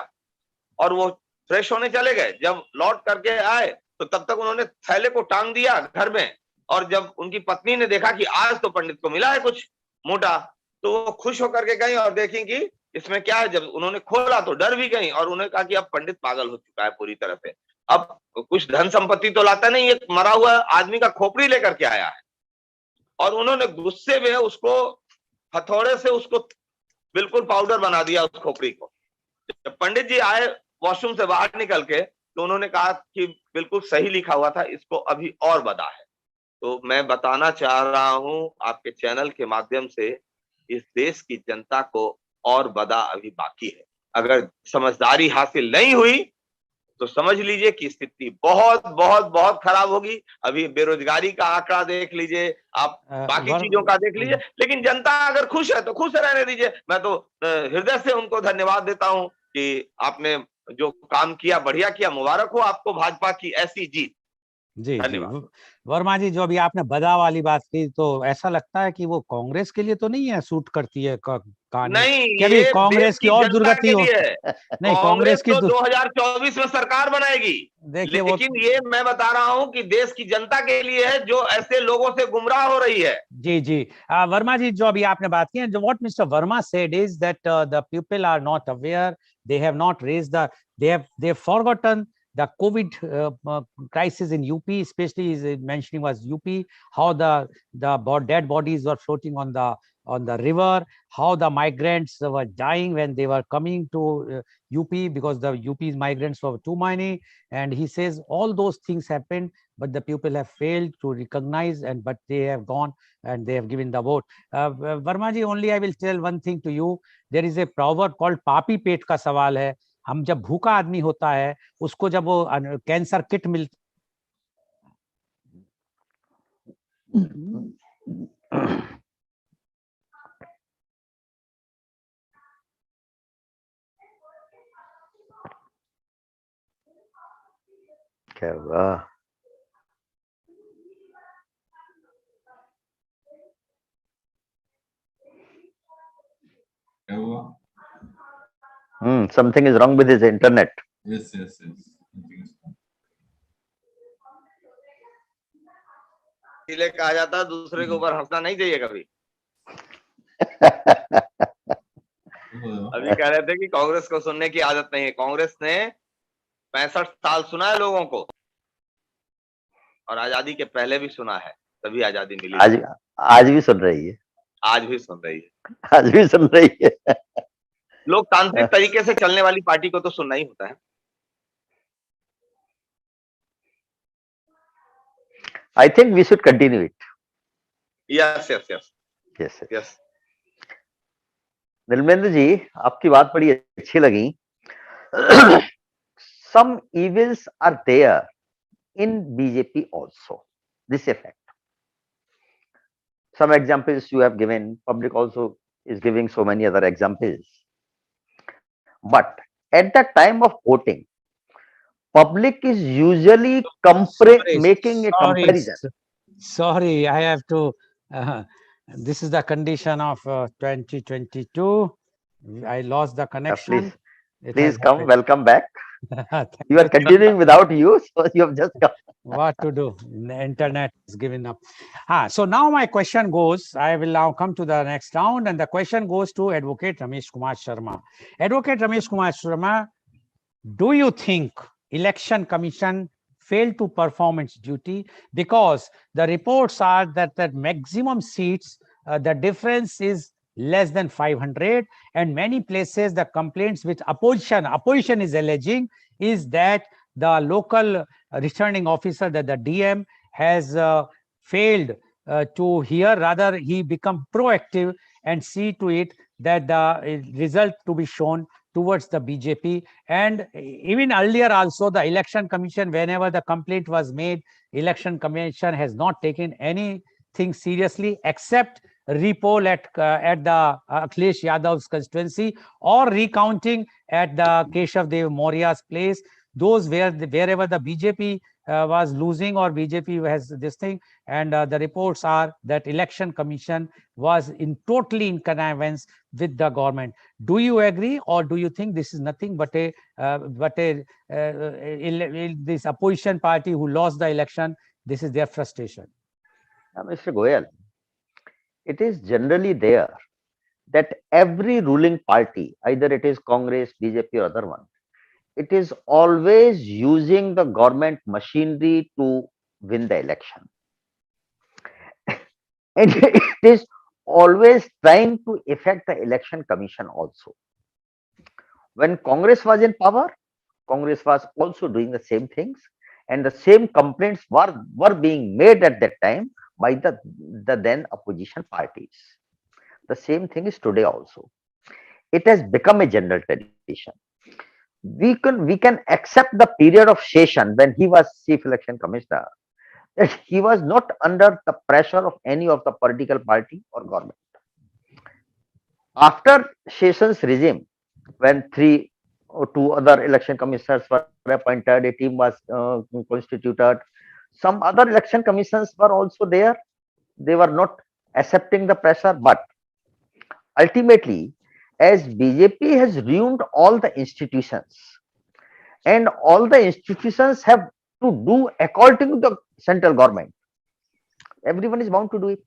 और वो फ्रेश होने चले गए। जब लौट करके आए तो तब तक उन्होंने थैले को टांग दिया घर में, और जब उनकी पत्नी ने देखा कि आज तो पंडित को मिला है कुछ मोटा, तो वो खुश होकर के गई और देखी कि इसमें क्या है। जब उन्होंने खोला तो डर भी गई और उन्होंने कहा कि अब पंडित पागल हो चुका है पूरी तरह से। अब कुछ धन संपत्ति तो लाता नहीं, एक मरा हुआ आदमी का खोपड़ी लेकर के आया है और उन्होंने गुस्से में उसको हथौड़े से उसको बिल्कुल पाउडर बना दिया उस खोपड़ी को। जब पंडित जी आए वॉशरूम से बाहर निकल के तो उन्होंने कहा कि बिल्कुल सही लिखा हुआ था, इसको अभी और बदा है। तो मैं बताना चाह रहा हूं आपके चैनल के माध्यम से, इस देश की जनता को और बदा अभी बाकी है। अगर समझदारी हासिल नहीं हुई तो समझ लीजिए कि स्थिति बहुत बहुत बहुत खराब होगी। अभी बेरोजगारी का आंकड़ा देख लीजिए, आप बाकी चीजों का देख लीजिए, लेकिन जनता अगर खुश है तो खुश रहने दीजिए। मैं तो हृदय से उनको धन्यवाद देता हूं कि आपने जो काम किया बढ़िया किया। मुबारक हो आपको भाजपा की ऐसी जीत। जी जी धन्यवाद। वर्मा जी, जो अभी आपने बदा वाली बात की, तो ऐसा लगता है कि वो कांग्रेस के लिए तो नहीं है, सूट करती है कहानी नहीं, कि अभी ये देश कांग्रेस की की और जनता दुर्गति के हो। लिए है। नहीं, कांग्रेस कांग्रेस की तो 2024 में सरकार बनाएगी, देखिए वो, लेकिन ये मैं बता रहा हूं कि देश की जनता के लिए है जो ऐसे लोगों से गुमराह हो रही है। जी जी वर्मा जी, जो अभी आपने बात की है, जो what mister Verma said is that the people are not aware, they have not raised the, they have forgotten the COVID crisis in UP, especially is mentioning was UP, how the dead bodies were floating on the river, how the migrants were dying when they were coming to UP because the UP's migrants were too many. And he says all those things happened, but the people have failed to recognize, and but they have gone and they have given the vote. Verma ji, only I will tell one thing to you. There is a proverb called पापी पेट का सवाल है। हम जब भूखा आदमी होता है, उसको जब वो कैंसर किट मिलती क्या हुआ? क्या हुआ? Something is wrong with his internet. Yes, yes, yes. Something is wrong. इसलिए कहा जाता है दूसरे के ऊपर हंसना नहीं चाहिए कभी। अभी कह रहे थे कि कांग्रेस को सुनने की आदत नहीं है। कांग्रेस ने 65 साल सुना है लोगों को, और आजादी के पहले भी सुना है, तभी आजादी मिली। आज भी सुन रही है। आज भी सुन रही है। आज भी सुन रही है। लोकतांत्रिक तरीके से चलने वाली पार्टी को तो सुनना ही होता है। I think we should continue it. Yes yes yes Yes, yes. Yes. Neelmendra ji, आपकी बात बड़ी अच्छी लगी। Some evils are there in BJP also. This effect. Some examples you have given. Public also is giving so many other examples. But at the time of voting, public is usually making a comparison. Sorry, I have to. This is the condition of 2022. I lost the connection. Please come. Welcome back. You are continuing without you, so you have just come. What to do? The internet is giving up. So now my question goes, I will now come to the next round, and the question goes to Advocate Ramesh Kumar Sharma. Advocate Ramesh Kumar Sharma, do you think Election Commission failed to perform its duty? Because the reports are that the maximum seats, the difference is less than 500, and many places the complaints which opposition is alleging is that the local returning officer, that the DM has failed to hear, rather he become proactive and see to it that the result to be shown towards the BJP. And even earlier also, the Election Commission, whenever the complaint was made, Election Commission has not taken anything seriously except repoll at the Akhilesh Yadav's constituency, or recounting at the Keshav Dev Maurya's place. Those wherever the BJP was losing, or BJP has this thing, and the reports are that Election Commission was totally in connivance with the government. Do you agree, or do you think this is nothing but this opposition party who lost the election, this is their frustration? Mr. Goel, it is generally there that every ruling party, either it is Congress, BJP or other one, it is always using the government machinery to win the election. And it is always trying to affect the election commission also. When Congress was in power, Congress was also doing the same things, and the same complaints were being made at that time by the then opposition parties. The same thing is today also. It has become a general tradition. We can accept the period of session when he was chief election commissioner, that he was not under the pressure of any of the political party or government. After Sessions regime, when three or two other election commissioners were appointed, a team was constituted. Some other election commissions were also there. They were not accepting the pressure, but ultimately, as BJP has ruined all the institutions, and all the institutions have to do according to the central government, everyone is bound to do it.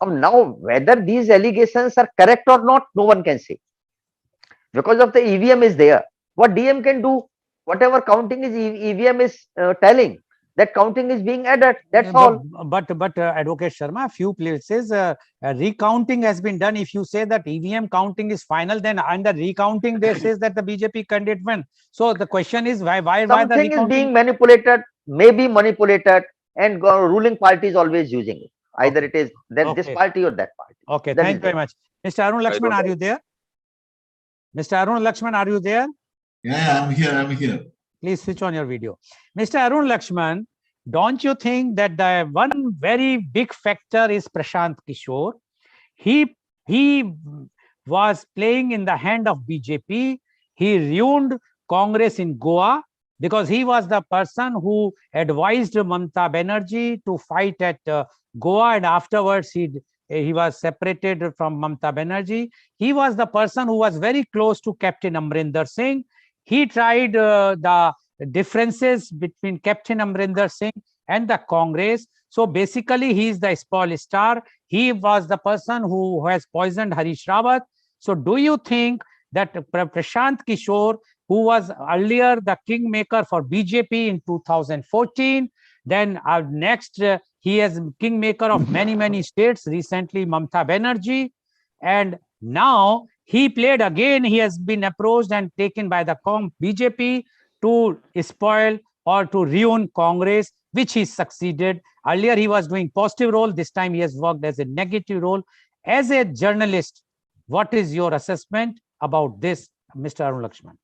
Now, whether these allegations are correct or not, no one can say, because of the EVM is there. What DM can do, whatever counting is EVM is telling, that counting is being added. That's all. But Advocate Sharma, few places recounting has been done. If you say that EVM counting is final, then on the recounting they says that the BJP candidate won. So the question is why the Something is being manipulated, maybe manipulated, and ruling party is always using it. Either Okay. it is that this Okay. party or that party. Okay, That thank is you very there. much. Mr. Arun Lakshman, are you there? Mr. Arun Lakshman, are you there? Yeah, I'm here. I'm here. Please switch on your video. Mr. Arun Lakshman, don't you think that the one very big factor is Prashant Kishore? He was playing in the hand of BJP. He ruined Congress in Goa because he was the person who advised Mamata Banerjee to fight at Goa, and afterwards he was separated from Mamata Banerjee. He was the person who was very close to Captain Amrinder Singh. He tried the differences between Captain Amrinder Singh and the Congress. So basically, he is the small star. He was the person who has poisoned Harish Rawat. So do you think that Prashant Kishore, who was earlier the kingmaker for BJP in 2014, then next he is kingmaker of many states, recently Mamata Banerjee, and now he played again, he has been approached and taken by the BJP to spoil or to ruin Congress, which he succeeded. Earlier he was doing positive role, this time he has worked as a negative role. As a journalist, what is your assessment about this, Mr. Arun Lakshman?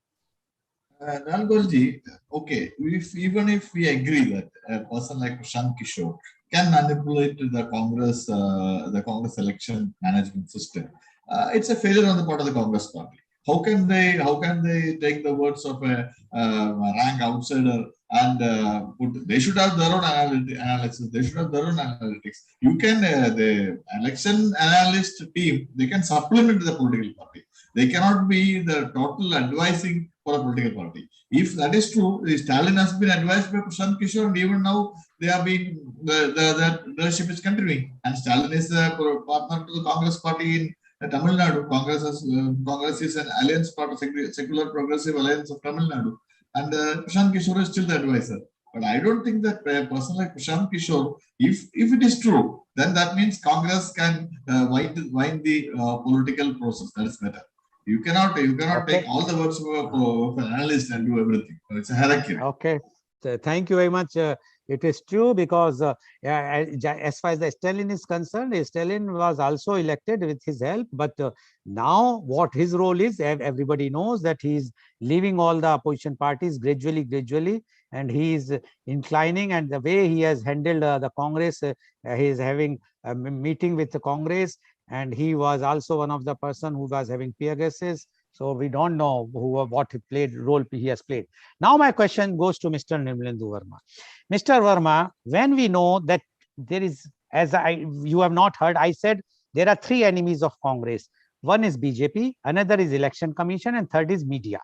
Nalgolji, okay, even if we agree that a person like Prashant Kishore can manipulate the Congress election management system, it's a failure on the part of the Congress party. How can they take the words of a rank outsider and they should have their own analysis. They should have their own analytics. You can the election analyst team, they can supplement the political party. They cannot be the total advising for a political party. If that is true, Stalin has been advised by Prashant Kishore, and even now they have been the leadership is continuing. And Stalin is a partner to the Congress party in Tamil Nadu. Congress is an alliance part of secular progressive alliance of Tamil Nadu, and Prashant Kishore is still the advisor. But I don't think that a person like Prashant Kishore, if it is true, then that means Congress can wind the political process. That is better. You cannot take all the words of an analyst and do everything. It's a hierarchy. Okay. Thank you very much. It is true because as far as the Stalin is concerned, Stalin was also elected with his help. But now what his role is, everybody knows that he is leaving all the opposition parties gradually, and he is inclining. And the way he has handled the Congress, he is having a meeting with the Congress, and he was also one of the person who was having Pegasus. So we don't know what role he has played. Now my question goes to Mr. Nirmalendu Verma. Mr. Verma, when we know that there is, as you have not heard, I said there are three enemies of Congress. One is BJP, another is Election Commission, and third is media.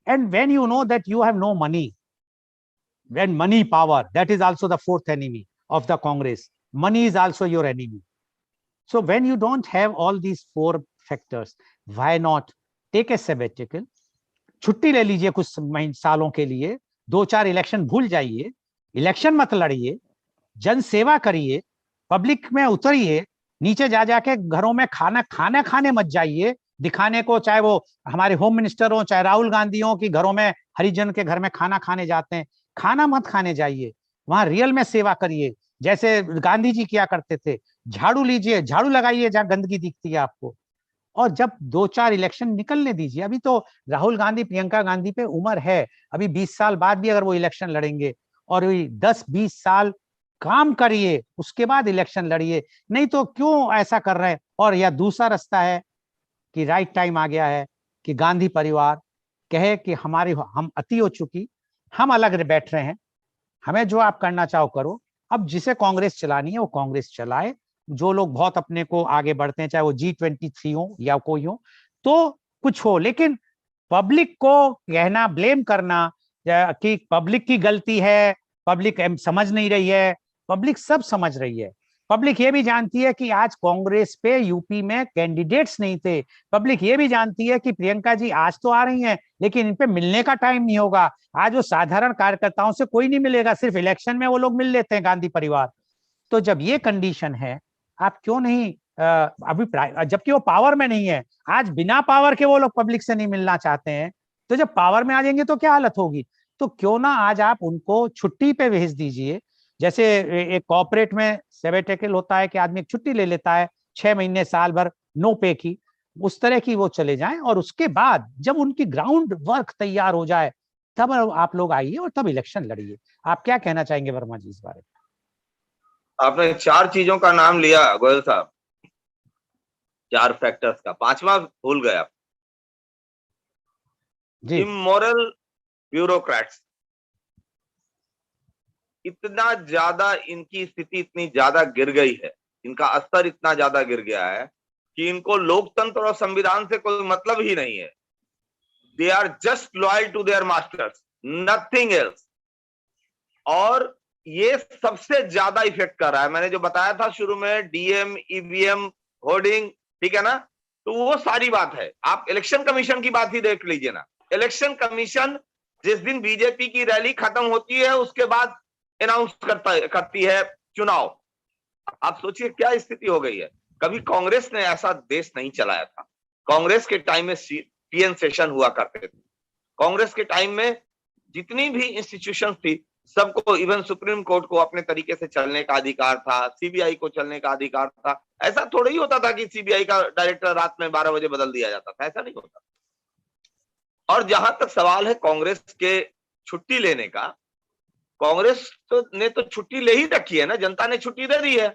And when you know that you have no money, when money power, that is also the fourth enemy of the Congress. Money is also your enemy. So when you don't have all these four factors, why not take a sabbatical, छुट्टी ले लीजिए कुछ सालों के लिए, 2-4 election भूल जाइए, election मत लड़िए, जन सेवा करिए, पब्लिक में उतरिए, नीचे जा जाके घरों में खाना खाने मत जाइए दिखाने को, चाहे वो हमारे होम मिनिस्टर हो, चाहे राहुल गांधी हो कि घरों में हरिजन के घर में खाना खाने जाते हैं। खाना मत खाने जाइए, वहां रियल में सेवा करिए, जैसे गांधी जी किया करते थे। झाड़ू लीजिए, झाड़ू लगाइए जहां गंदगी दिखती है आपको। और जब 2-4 इलेक्शन निकलने दीजिए, अभी तो राहुल गांधी प्रियंका गांधी पे उम्र है, अभी 20 साल बाद भी अगर वो इलेक्शन लड़ेंगे, और 10-20 साल काम करिए उसके बाद इलेक्शन लड़िए, नहीं तो क्यों ऐसा कर रहे हैं। और या दूसरा रास्ता है कि राइट टाइम आ गया है कि गांधी परिवार कहे कि हम अति हो चुकी, हम अलग बैठ रहे हैं, हमें जो आप करना चाहो करो। अब जिसे कांग्रेस चलानी है वो कांग्रेस चलाए, जो लोग बहुत अपने को आगे बढ़ते हैं, चाहे वो G23 हो या कोई हो, तो कुछ हो, लेकिन पब्लिक को कहना, ब्लेम करना कि पब्लिक की गलती है, पब्लिक समझ नहीं रही है, पब्लिक सब समझ रही है। पब्लिक ये भी जानती है कि आज कांग्रेस पे यूपी में कैंडिडेट्स नहीं थे। पब्लिक ये भी जानती है कि प्रियंका जी आज तो आ रही हैं, लेकिन इन पे मिलने का टाइम नहीं होगा। आज वो साधारण कार्यकर्ताओं से कोई नहीं मिलेगा, सिर्फ इलेक्शन में वो लोग मिल लेते हैं गांधी परिवार। तो जब ये कंडीशन है, आप क्यों नहीं अभिप्राय, जबकि वो पावर में नहीं है, आज बिना पावर के वो लोग पब्लिक से नहीं मिलना चाहते हैं, तो जब पावर में आ जाएंगे तो क्या हालत होगी। तो क्यों ना आज आप उनको छुट्टी पे भेज दीजिए, जैसे एक कॉर्पोरेट में सेबेटिकल होता है कि आदमी एक छुट्टी ले लेता है 6 महीने साल भर नो पे की, उस तरह की वो चले जाएं, और उसके बाद जब उनकी ग्राउंड वर्क तैयार हो जाए तब आप लोग आइए और तब इलेक्शन लड़िए। आप क्या कहना चाहेंगे वर्मा जी इस बारे में? आपने 4 चीजों का नाम लिया गोयल साहब, 4 फैक्टर्स का, 5वां भूल गए आप। जी इमोरल ब्यूरोक्रेट्स, इतना ज्यादा इनकी स्थिति इतनी ज्यादा गिर गई है, इनका स्तर इतना ज्यादा गिर गया है कि इनको लोकतंत्र और संविधान से कोई मतलब ही नहीं है। They are just loyal to their masters, nothing else. और ये सबसे ज्यादा इफेक्ट कर रहा है, मैंने जो बताया था शुरू में, डीएम, ईवीएम, होर्डिंग, ठीक है ना, तो वो सारी बात है। आप इलेक्शन कमीशन की बात ही देख लीजिए ना। इलेक्शन कमीशन जिस दिन बीजेपी की रैली खत्म होती है उसके बाद अनाउंस करती है चुनाव। आप सोचिए क्या स्थिति हो गई है। कभी कांग्रेस ने ऐसा देश नहीं चलाया था। कांग्रेस के टाइम में पीएन सेशन हुआ करते थे। कांग्रेस के टाइम में जितनी भी इंस्टीट्यूशन थी सबको, इवन सुप्रीम कोर्ट को अपने तरीके से चलने का अधिकार था, सीबीआई को चलने का अधिकार था। ऐसा थोड़ा ही होता था कि सीबीआई का डायरेक्टर रात में 12 बजे बदल दिया जाता था, ऐसा नहीं होता। और जहां तक सवाल है कांग्रेस के छुट्टी लेने का, कांग्रेस ने तो छुट्टी ले ही रखी है ना, जनता ने छुट्टी दे दी है,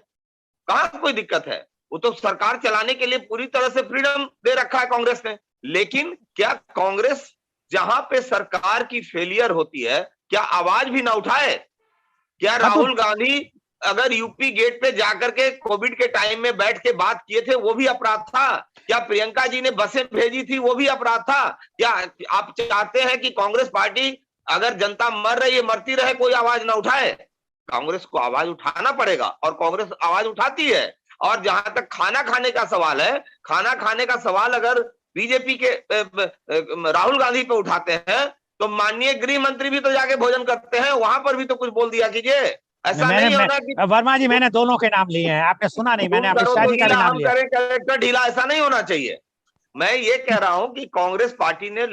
कहां कोई दिक्कत है। वो तो सरकार चलाने के लिए पूरी तरह से फ्रीडम दे रखा है कांग्रेस ने। लेकिन क्या कांग्रेस जहां पे सरकार की फेलियर होती है क्या आवाज भी ना उठाए? क्या राहुल गांधी अगर यूपी गेट पे जाकर के कोविड के टाइम में बैठ के बात किए थे वो भी अपराध था? क्या प्रियंका जी ने बसें भेजी थी वो भी अपराध था? क्या आप चाहते हैं कि कांग्रेस पार्टी अगर जनता मर रही है, मरती रहे, कोई आवाज ना उठाए? कांग्रेस को आवाज उठाना पड़ेगा और कांग्रेस आवाज उठाती है। और जहां तक खाना खाने का सवाल है, खाना खाने का सवाल अगर बीजेपी के राहुल गांधी पे उठाते हैं तो माननीय गृह मंत्री भी तो जाके भोजन करते हैं, वहां पर भी तो कुछ बोल दिया कीजिए। ऐसा नहीं होना कि वर्मा जी मैंने दोनों के नाम लिए हैं, आपने सुना नहीं, मैंने अमित शाह जी का भी नाम लिया। करें कैरेक्टर ढीला, ऐसा नहीं होना चाहिए। मैं ये कह रहा हूं कि कांग्रेस पार्टी ने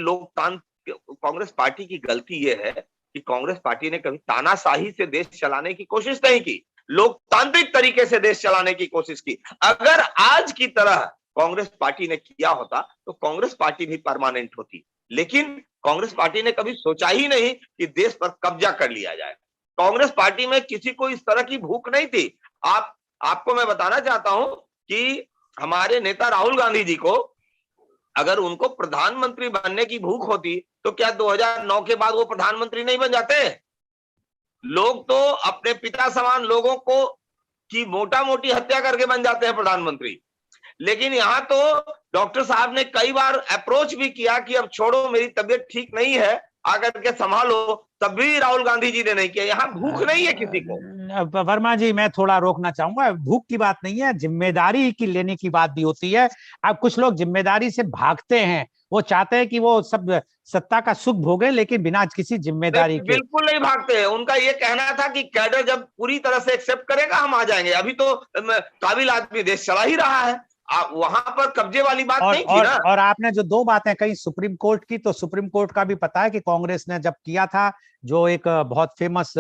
कांग्रेस पार्टी की गलती ये है कि कांग्रेस पार्टी ने कभी तानाशाही से देश चलाने की कोशिश नहीं की, लोकतांत्रिक तरीके से देश चलाने की कोशिश की। अगर आज की तरह कांग्रेस पार्टी ने किया होता तो कांग्रेस पार्टी भी परमानेंट होती। लेकिन कांग्रेस पार्टी ने कभी सोचा ही नहीं कि देश पर कब्जा कर लिया जाए। कांग्रेस पार्टी में किसी को इस तरह की भूख नहीं थी। आपको मैं बताना चाहता हूं कि हमारे नेता राहुल गांधी जी को अगर उनको प्रधानमंत्री बनने की भूख होती तो क्या 2009 के बाद वो प्रधानमंत्री नहीं बन जाते? लोग तो अपने पिता समान लोगों को की मोटा मोटी हत्या करके बन जाते हैं प्रधानमंत्री। लेकिन यहाँ तो डॉक्टर साहब ने कई बार अप्रोच भी किया कि अब छोड़ो, मेरी तबीयत ठीक नहीं है, आकर के संभालो, तब भी राहुल गांधी जी ने नहीं किया। यहाँ भूख नहीं है किसी को। वर्मा जी मैं थोड़ा रोकना चाहूंगा, भूख की बात नहीं है, जिम्मेदारी की लेने की बात भी होती है। अब कुछ लोग जिम्मेदारी से भागते हैं वो चाहते हैं कि वो सब सत्ता का सुख भोगे लेकिन बिना किसी जिम्मेदारी के। बिल्कुल नहीं भागते हैं। उनका ये कहना था कि कैडर जब पूरी तरह से एक्सेप्ट करेगा हम आ जाएंगे। अभी तो काबिल आदमी देश चला ही रहा है, वहां पर कब्जे वाली बात नहीं थी ना। और आपने जो दो बातें कही सुप्रीम कोर्ट की, तो सुप्रीम कोर्ट का भी पता है कि कांग्रेस ने जब किया था, जो एक बहुत फेमस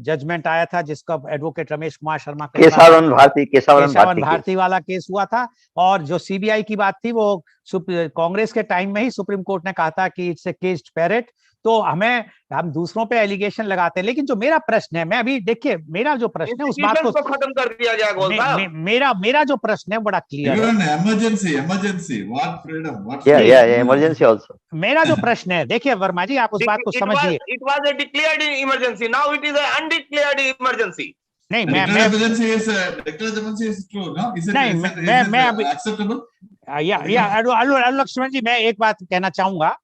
जजमेंट आया था जिसका एडवोकेट रमेश कुमार शर्मा के केशवन भारती वाला केस हुआ था, और जो सीबीआई की बात थी वो कांग्रेस के टाइम में ही सुप्रीम कोर्ट ने कहा था कि इट्स ए केज्ड पैरेट। तो हम दूसरों पे एलिगेशन लगाते हैं, लेकिन जो मेरा प्रश्न है, मैं अभी देखिए मेरा जो प्रश्न है उस बात को खत्म कर दिया गया गोल साहब। मेरा जो प्रश्न है बड़ा क्लियर है। emergency, what freedom, what emergency also. मेरा जो प्रश्न है, देखिए वर्मा जी आप उस बात को समझिए। It was a declared emergency, now it is an undeclared emergency. नहीं emergency is true, no? Is it acceptable? Lakshman जी मैं एक बात कहना चाहूंगा।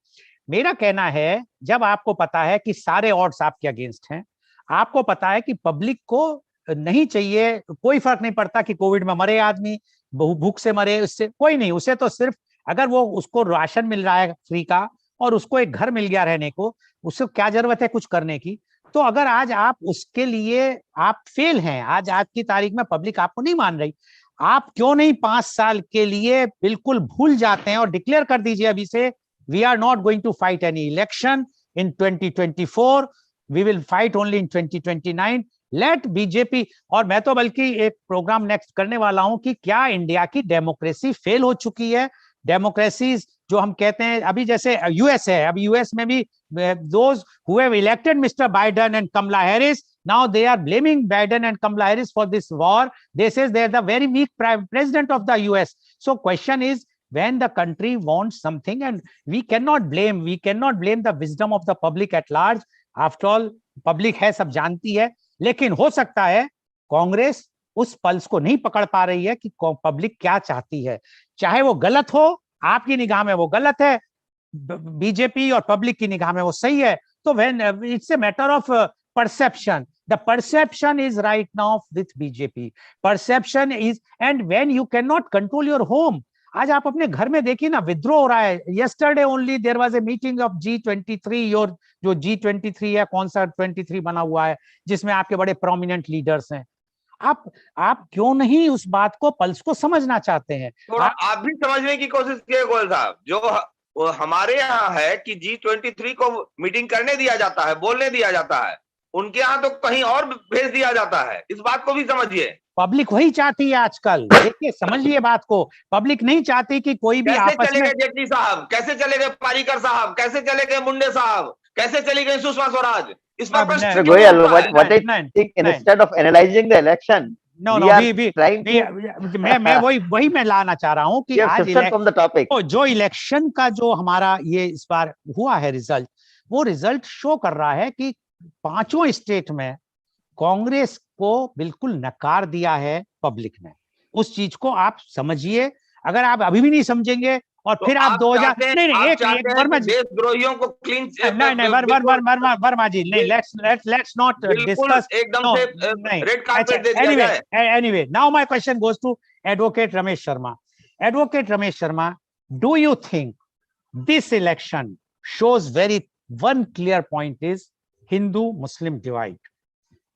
मेरा कहना है, जब आपको पता है कि सारे ऑड्स आपके अगेंस्ट हैं, आपको पता है कि पब्लिक को नहीं चाहिए, कोई फर्क नहीं पड़ता कि कोविड में मरे आदमी, भूख से मरे, उससे कोई नहीं, उसे तो सिर्फ अगर वो उसको राशन मिल रहा है फ्री का और उसको एक घर मिल गया रहने को, उससे क्या जरूरत है कुछ करने की। तो अगर आज आप उसके लिए आप फेल हैं, आज की तारीख में पब्लिक आपको नहीं मान रही, आप क्यों नहीं 5 साल के लिए बिल्कुल भूल जाते हैं और डिक्लेयर कर दीजिए अभी से, we are not going to fight any election in 2024, we will fight only in 2029, let BJP. और मैं तो बल्कि एक प्रोग्राम नेक्स्ट करने वाला हूं कि क्या इंडिया की डेमोक्रेसी फेल हो चुकी है। डेमोक्रेसी जो हम कहते हैं अभी, जैसे यूएस है, अभी यूएस में भी those who have elected mister Biden and Kamala Harris, now they are blaming Biden and Kamala Harris for this war. They says they are the very weak president of the US. So question is, when the country wants something, and we cannot blame the wisdom of the public at large. After all, public है, सब जानती है, लेकिन हो सकता है कांग्रेस उस pulse को नहीं पकड़ पा रही है कि पब्लिक क्या चाहती है। चाहे वो गलत हो, आपकी निगाह में वो गलत है, बीजेपी और पब्लिक की निगाह में वो सही है। तो when it's a matter of perception. The perception is right now with BJP. Perception is, and when you cannot control your home. आज आप अपने घर में देखिए ना, विद्रोह हो रहा है। Yesterday only there was a meeting of G23, जो G23 है, कौन सा 23 बना हुआ है, जिसमें आपके बड़े प्रोमिनेंट लीडर्स हैं। आप क्यों नहीं उस बात को, पल्स को समझना चाहते हैं? थोड़ा आप भी समझने की कोशिश कीजिए गोयल साहब। जो हमारे यहाँ है कि G23 को मीटिंग करने दिया जाता है, बोलने दिया जाता है, उनके यहाँ तो कहीं और भेज दिया जाता है। इस बात को भी समझिए। पब्लिक वही चाहती है आजकल, देखिए समझिए बात को। पब्लिक नहीं चाहती कि कोई भी आपस में। कैसे चले गए जेटली साहब, कैसे चले गए पारीकर साहब, कैसे चले गए मुंडे साहब, कैसे चली गई सुषमा स्वराज? इस पर प्रश्न Goel, what I think, instead of analyzing the election, मैं वही मैं लाना चाह रहा हूं कि आज जो इलेक्शन का जो हमारा ये इस बार हुआ है रिजल्ट, वो रिजल्ट शो कर रहा है कि 5 स्टेट में कांग्रेस को बिल्कुल नकार दिया है पब्लिक ने। उस चीज को आप समझिए। अगर आप अभी भी नहीं समझेंगे और तो फिर आप 2000 नहीं एक वर्मा जी, देशद्रोहियों को क्लीन नहीं वर्मा जी नहीं, लेट्स नॉट डिस्कस एकदम से रेड कार्पेट दे दिया जाए। Anyway now my question goes to advocate Ramesh Sharma. Advocate Ramesh Sharma, do you think this election shows very one clear point is Hindu-Muslim divide.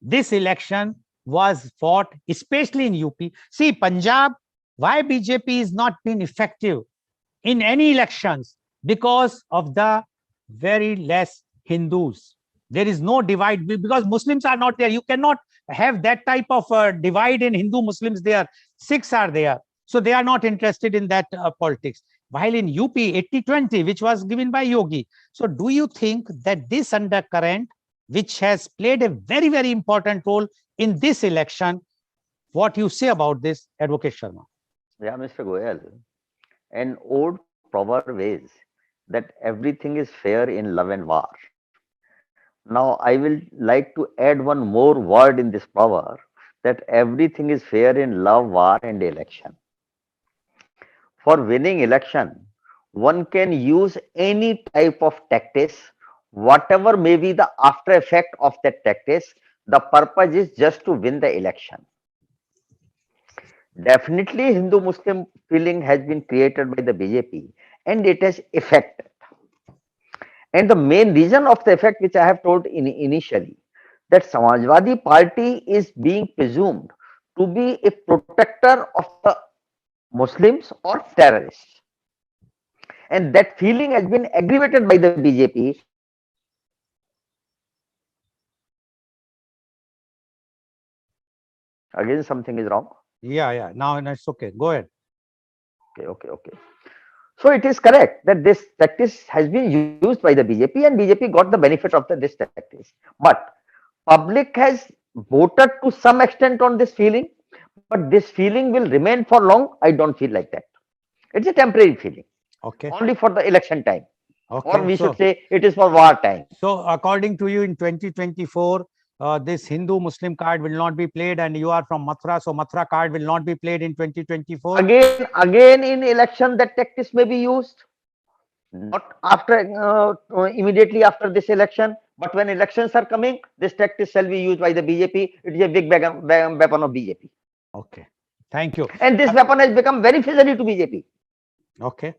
This election was fought especially in UP. See, Punjab, why BJP is not been effective in any elections? Because of the very less Hindus. There is no divide because Muslims are not there. You cannot have that type of divide in Hindu-Muslims there. Sikhs are there. So they are not interested in that politics. While in UP 80-20, which was given by Yogi. So do you think that this undercurrent, which has played a very, very important role in this election, what you say about this, Advocate Sharma? Yeah, Mr. Goel, an old proverb is that everything is fair in love and war. Now, I will like to add one more word in this proverb, that everything is fair in love, war, and election. For winning election, one can use any type of tactics, whatever may be the after effect of that tactics. The purpose is just to win the election. Definitely, Hindu-Muslim feeling has been created by the BJP, and it has affected. And the main reason of the effect, which I have told initially, that Samajwadi Party is being presumed to be a protector of the Muslims or terrorists. And that feeling has been aggravated by the BJP. Again, something is wrong. Yeah. Now it's okay. Go ahead. Okay. So it is correct that this tactics has been used by the BJP, and BJP got the benefit of this tactics. But public has voted to some extent on this feeling, but this feeling will remain for long. I don't feel like that. It's a temporary feeling, Okay. only for the election time, or Okay. we should say it is for war time. So according to you, in 2024, this Hindu-Muslim card will not be played, and you are from Mathura, so Mathura card will not be played in 2024. Again, in election, that tactics may be used, not after immediately after this election, but when elections are coming, this tactics shall be used by the BJP. It is a big weapon of BJP. Okay. Thank you. And this weapon has become beneficiary to BJP. Okay.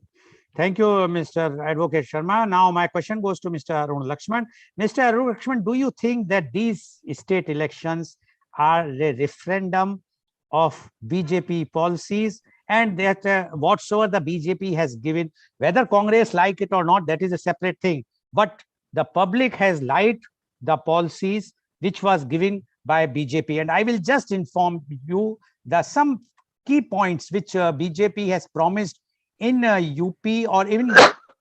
Thank you, Mr. Advocate Sharma. Now my question goes to Mr. Arun Lakshman. Mr. Arun Lakshman, do you think that these state elections are a referendum of BJP policies, and that whatsoever the BJP has given, whether Congress like it or not, that is a separate thing, but the public has liked the policies which was given by BJP? And I will just inform you that some key points which BJP has promised in UP, or even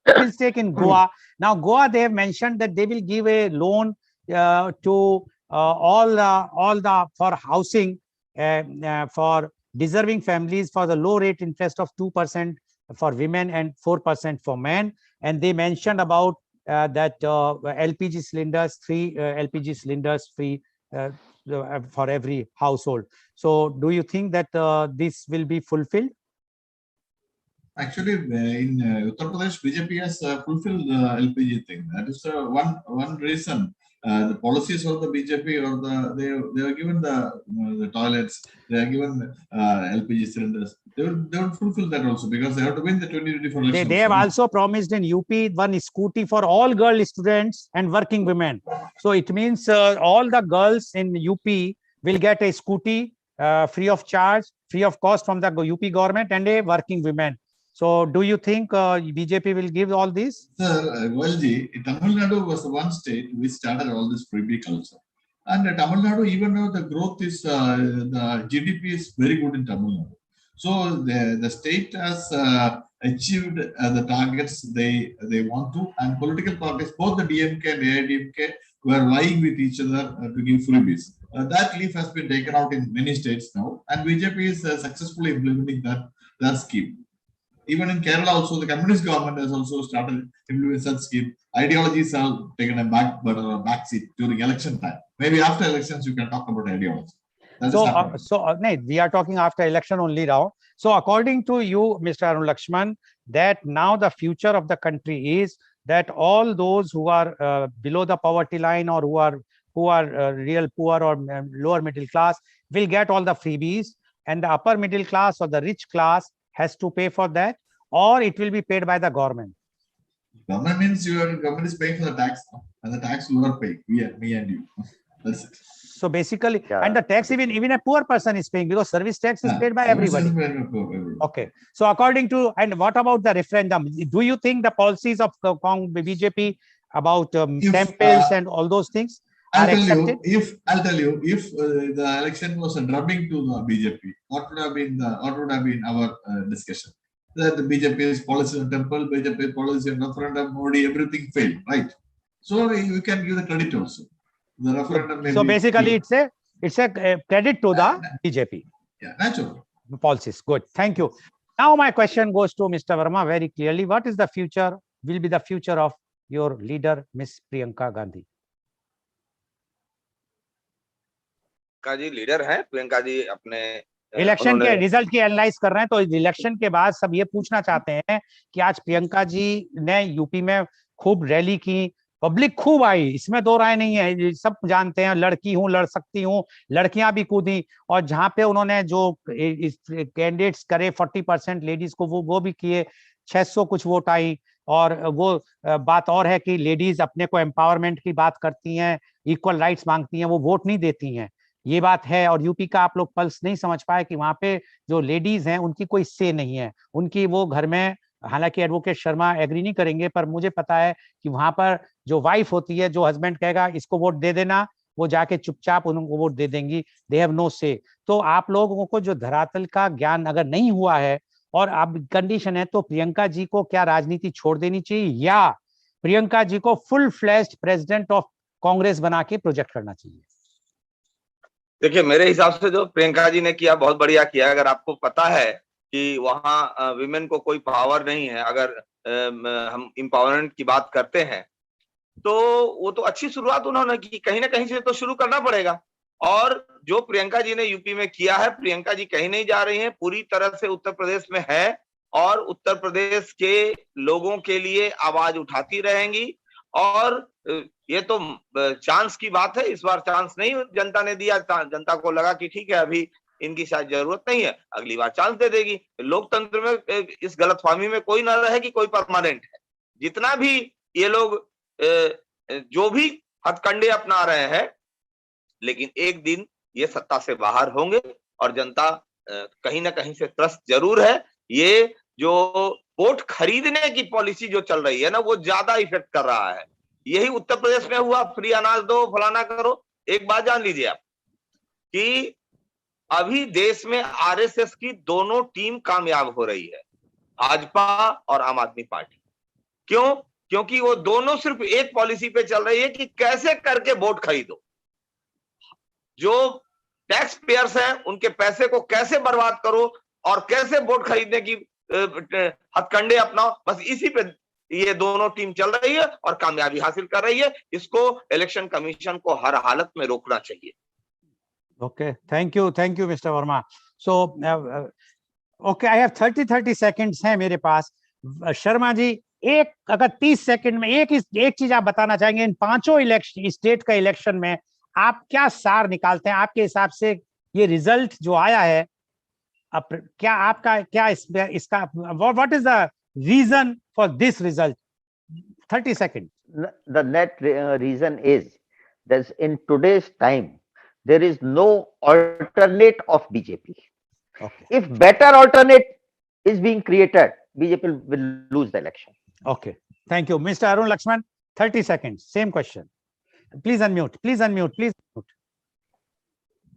will take in Goa. Now, Goa, they have mentioned that they will give a loan to all the for housing for deserving families for the low rate interest of 2% for women and 4% for men. And they mentioned about that LPG cylinders, three LPG cylinders free for every household. So, do you think that this will be fulfilled? Actually, in Uttar Pradesh, BJP has fulfilled the LPG thing. That is one reason. The policies of the BJP, or they are given the toilets, they are given LPG cylinders. They will fulfill that also, because they have to win the 2024 elections. They have also promised in UP one scooty for all girl students and working women. So it means all the girls in UP will get a scooty free of charge, free of cost from the UP government, and a working women. So do you think BJP will give all this? Sir, Tamil Nadu was the one state which started all this freebie culture. And Tamil Nadu, even though the growth is, the GDP is very good in Tamil Nadu. So the state has achieved the targets they want to, and political parties, both the DMK and AIDMK, were vying with each other to give freebies. That leaf has been taken out in many states now, and BJP is successfully implementing that scheme. Even in Kerala also, the communist government has also started implementing such scheme. Ideologies are taken a back seat during election time. Maybe after elections, you can talk about ideology. No, we are talking after election only now. So according to you, Mr. Arun Lakshman, that now the future of the country is that all those who are below the poverty line, or who are real poor or lower middle class, will get all the freebies, and the upper middle class or the rich class has to pay for that, or it will be paid by the government. Government means your government is paying for the tax, and the tax you are paying, me and you. That's it. So basically, and the tax even a poor person is paying, because service tax is paid by everybody. Okay. So according to, and what about the referendum? Do you think the policies of BJP about temples and all those things are accepted? I'll tell you, if the election was a drubbing to the BJP, what would have been our discussion? That the BJP's policy on temple, BJP policy on referendum, Modi, everything failed, right? So you can give the credit also. The referendum. So basically, it's a credit to the BJP. Yeah, naturally. Policies. Good. Thank you. Now my question goes to Mr. Verma very clearly. What is the future? Will be the future of your leader, Miss Priyanka Gandhi? Ji leader है प्रियंका जी अपने election के result की analyse कर रहे हैं, तो election के बाद सब ये पूछना चाहते हैं कि आज प्रियंका जी ने यूपी में खूब रैली की, पब्लिक खूब आई, इसमें दो राय नहीं है, सब जानते हैं, लड़की हूं, लड़ सकती हूं, लड़कियां भी कूदी, और जहां पे उन्होंने जो कैंडिडेट्स करे 40% लेडीज को वो भी किए, 600 कुछ वोट आई। और वो बात और है कि लेडीज अपने को एम्पावरमेंट की बात करती हैं, इक्वल राइट्स मांगती हैं, वो वोट नहीं देती हैं, ये बात है। और यूपी का आप लोग पल्स नहीं समझ पाए कि वहां पे जो लेडीज हैं उनकी कोई से नहीं है, उनकी वो घर में, हालांकि एडवोकेट शर्मा एग्री नहीं करेंगे, पर मुझे पता है कि वहां पर जो वाइफ होती है, जो हस्बैंड कहेगा इसको वोट दे देना, वो जाके चुपचाप उनको वोट दे देंगी, दे हैव नो से। तो आप लोगों को जो धरातल का ज्ञान अगर नहीं हुआ है और अब कंडीशन है, तो प्रियंका जी को क्या राजनीति छोड़ देनी चाहिए, या प्रियंका जी को full flashed president of Congress बना के प्रोजेक्ट करना चाहिए? देखिए, मेरे हिसाब से जो प्रियंका जी ने किया बहुत बढ़िया किया। अगर आपको पता है कि वहाँ विमेन को कोई पावर नहीं है, अगर हम एम्पावरमेंट की बात करते हैं, तो वो तो अच्छी शुरुआत उन्होंने की, कहीं ना कहीं से तो शुरू करना पड़ेगा। और जो प्रियंका जी ने यूपी में किया है, प्रियंका जी कहीं नहीं जा रही हैं, पूरी तरह से उत्तर प्रदेश में है और उत्तर प्रदेश के लोगों के लिए आवाज उठाती रहेंगी। और ये तो चांस की बात है, इस बार चांस नहीं जनता ने दिया, जनता को लगा कि ठीक है अभी इनकी शायद जरूरत नहीं है, अगली बार चांस दे देगी। लोकतंत्र में इस गलतफहमी में कोई ना रहे कि कोई परमानेंट है। जितना भी ये लोग जो भी हथकंडे अपना रहे हैं, लेकिन एक दिन ये सत्ता से बाहर होंगे और जनता कहीं ना कहीं से त्रस्त जरूर है। ये जो वोट खरीदने की पॉलिसी जो चल रही है ना, वो ज्यादा इफेक्ट कर रहा है। यही उत्तर प्रदेश में हुआ, फ्री अनाज दो, फलाना करो। एक बात जान लीजिए आप कि अभी देश में आरएसएस की दोनों टीम कामयाब हो रही है, भाजपा और आम आदमी पार्टी। क्यों? क्योंकि वो दोनों सिर्फ एक पॉलिसी पे चल रही है कि कैसे करके वोट खरीदो। जो टैक्स पेयर्स हैं उनके पैसे को कैसे बर्बाद करो और कैसे वोट खरीदने की हथकंडे अपनाओ, बस इसी पे ये दोनों टीम चल रही है और कामयाबी हासिल कर रही है। इसको इलेक्शन कमीशन को हर हालत में रोकना चाहिए। Okay, thank you mister Verma. So okay, I have 30 seconds हैं मेरे पास। शर्मा जी, एक अगर 30 सेकंड में एक चीज आप बताना चाहेंगे, इन पांचों इलेक्शन, स्टेट का इलेक्शन में आप क्या सार निकालते हैं आपके हिसाब से? ये रिजल्ट जो आया है, अब क्या आपका क्या इसका what is the reason for this result? 30 seconds. The net reason is that in today's time there is no alternate of BJP. Okay. If better alternate is being created, BJP will lose the election. Okay. Thank you. Mr. Arun Lakshman, 30 seconds. Same question. Please unmute. Please unmute. Please unmute.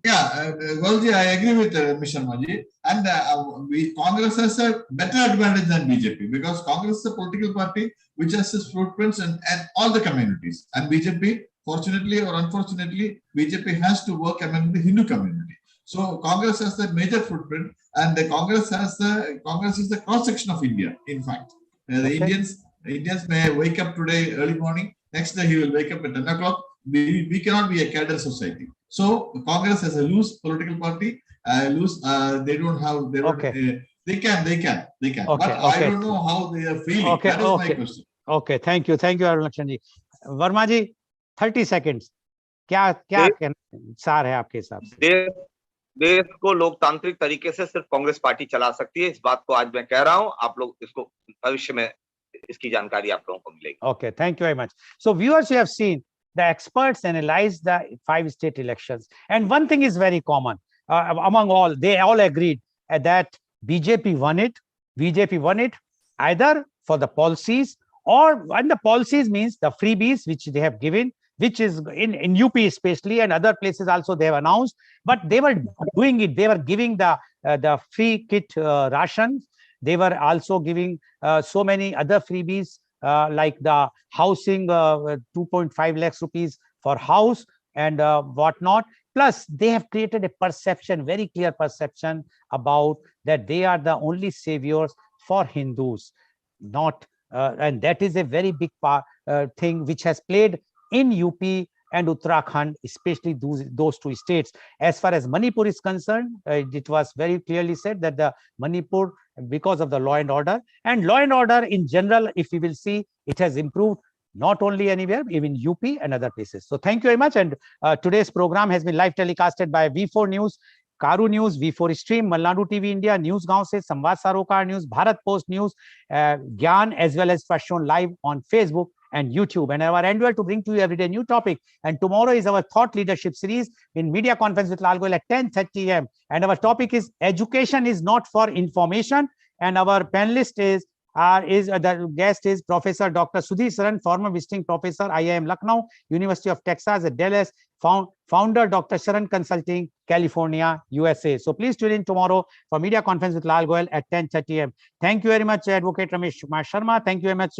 Yeah, Golji, I agree with Mr. Maji. And Congress has a better advantage than BJP because Congress is a political party which has its footprints in all the communities. And BJP, fortunately or unfortunately, BJP has to work among the Hindu community. So Congress has the major footprint, and the Congress is the cross section of India. In fact, the Indians may wake up today early morning. Next day he will wake up at 10 o'clock. We cannot be a cadre society. So Congress has a loose political party. They don't have. They can. Okay, But I don't know how they are feeling. Okay, that is my question. Okay, thank you, Arun Lakshman ji. Verma ji, 30 seconds. क्या सार है आपके हिसाब से? देश को लोकतांत्रिक तरीके से सिर्फ कांग्रेस पार्टी चला सकती है। इस बात को आज मैं कह रहा हूं, आप लोग इसको भविष्य में इसकी जानकारी आप लोगों को मिलेगी। Okay, thank you very much. So viewers, you have seen the experts analyze the 5 state elections, and one thing is very common among all. They all agreed that BJP won it either for the policies, or when the policies means the freebies which they have given, which is in UP especially, and other places also they have announced, but they were doing it. They were giving the free kit rations. They were also giving so many other freebies like the housing, 2.5 lakhs rupees for house and whatnot. Plus, they have created a perception, very clear perception about that they are the only saviors for Hindus, not and that is a very big thing which has played in UP and Uttarakhand, especially those two states. As far as Manipur is concerned, it was very clearly said that the Manipur, because of the law and order in general, if we will see, it has improved not only anywhere, even UP and other places. So thank you very much. And today's program has been live telecasted by V4 News. Karu News, V4 Stream, Malnadu TV India, News Gaon se, Samvad Sarokar News, Bharat Post News, Gyan, as well as first shown live on Facebook and YouTube. And our endeavor to bring to you every day new topic. And tomorrow is our thought leadership series in media conference with Lal Goel at 10:30 a.m. And our topic is education is not for information. And our panelist is the guest is Professor Dr. Sudhir Saran, former visiting professor, IIM Lucknow, University of Texas at Dallas, founder Dr. Saran Consulting, California, USA. So please tune in tomorrow for media conference with Lal Goel at 10:30 a.m. Thank you very much, Advocate Ramesh Kumar Sharma. Thank you very much,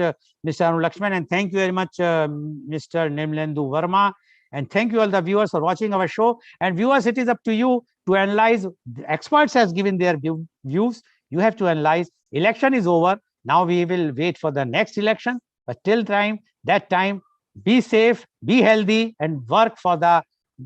Mr. Arun Lakshman, and thank you very much, Mr. Nimlendu Verma. And thank you all the viewers for watching our show. And viewers, it is up to you to analyze. The experts has given their views. You have to analyze. Election is over. Now we will wait for the next election. But till that time, be safe, be healthy, and work for the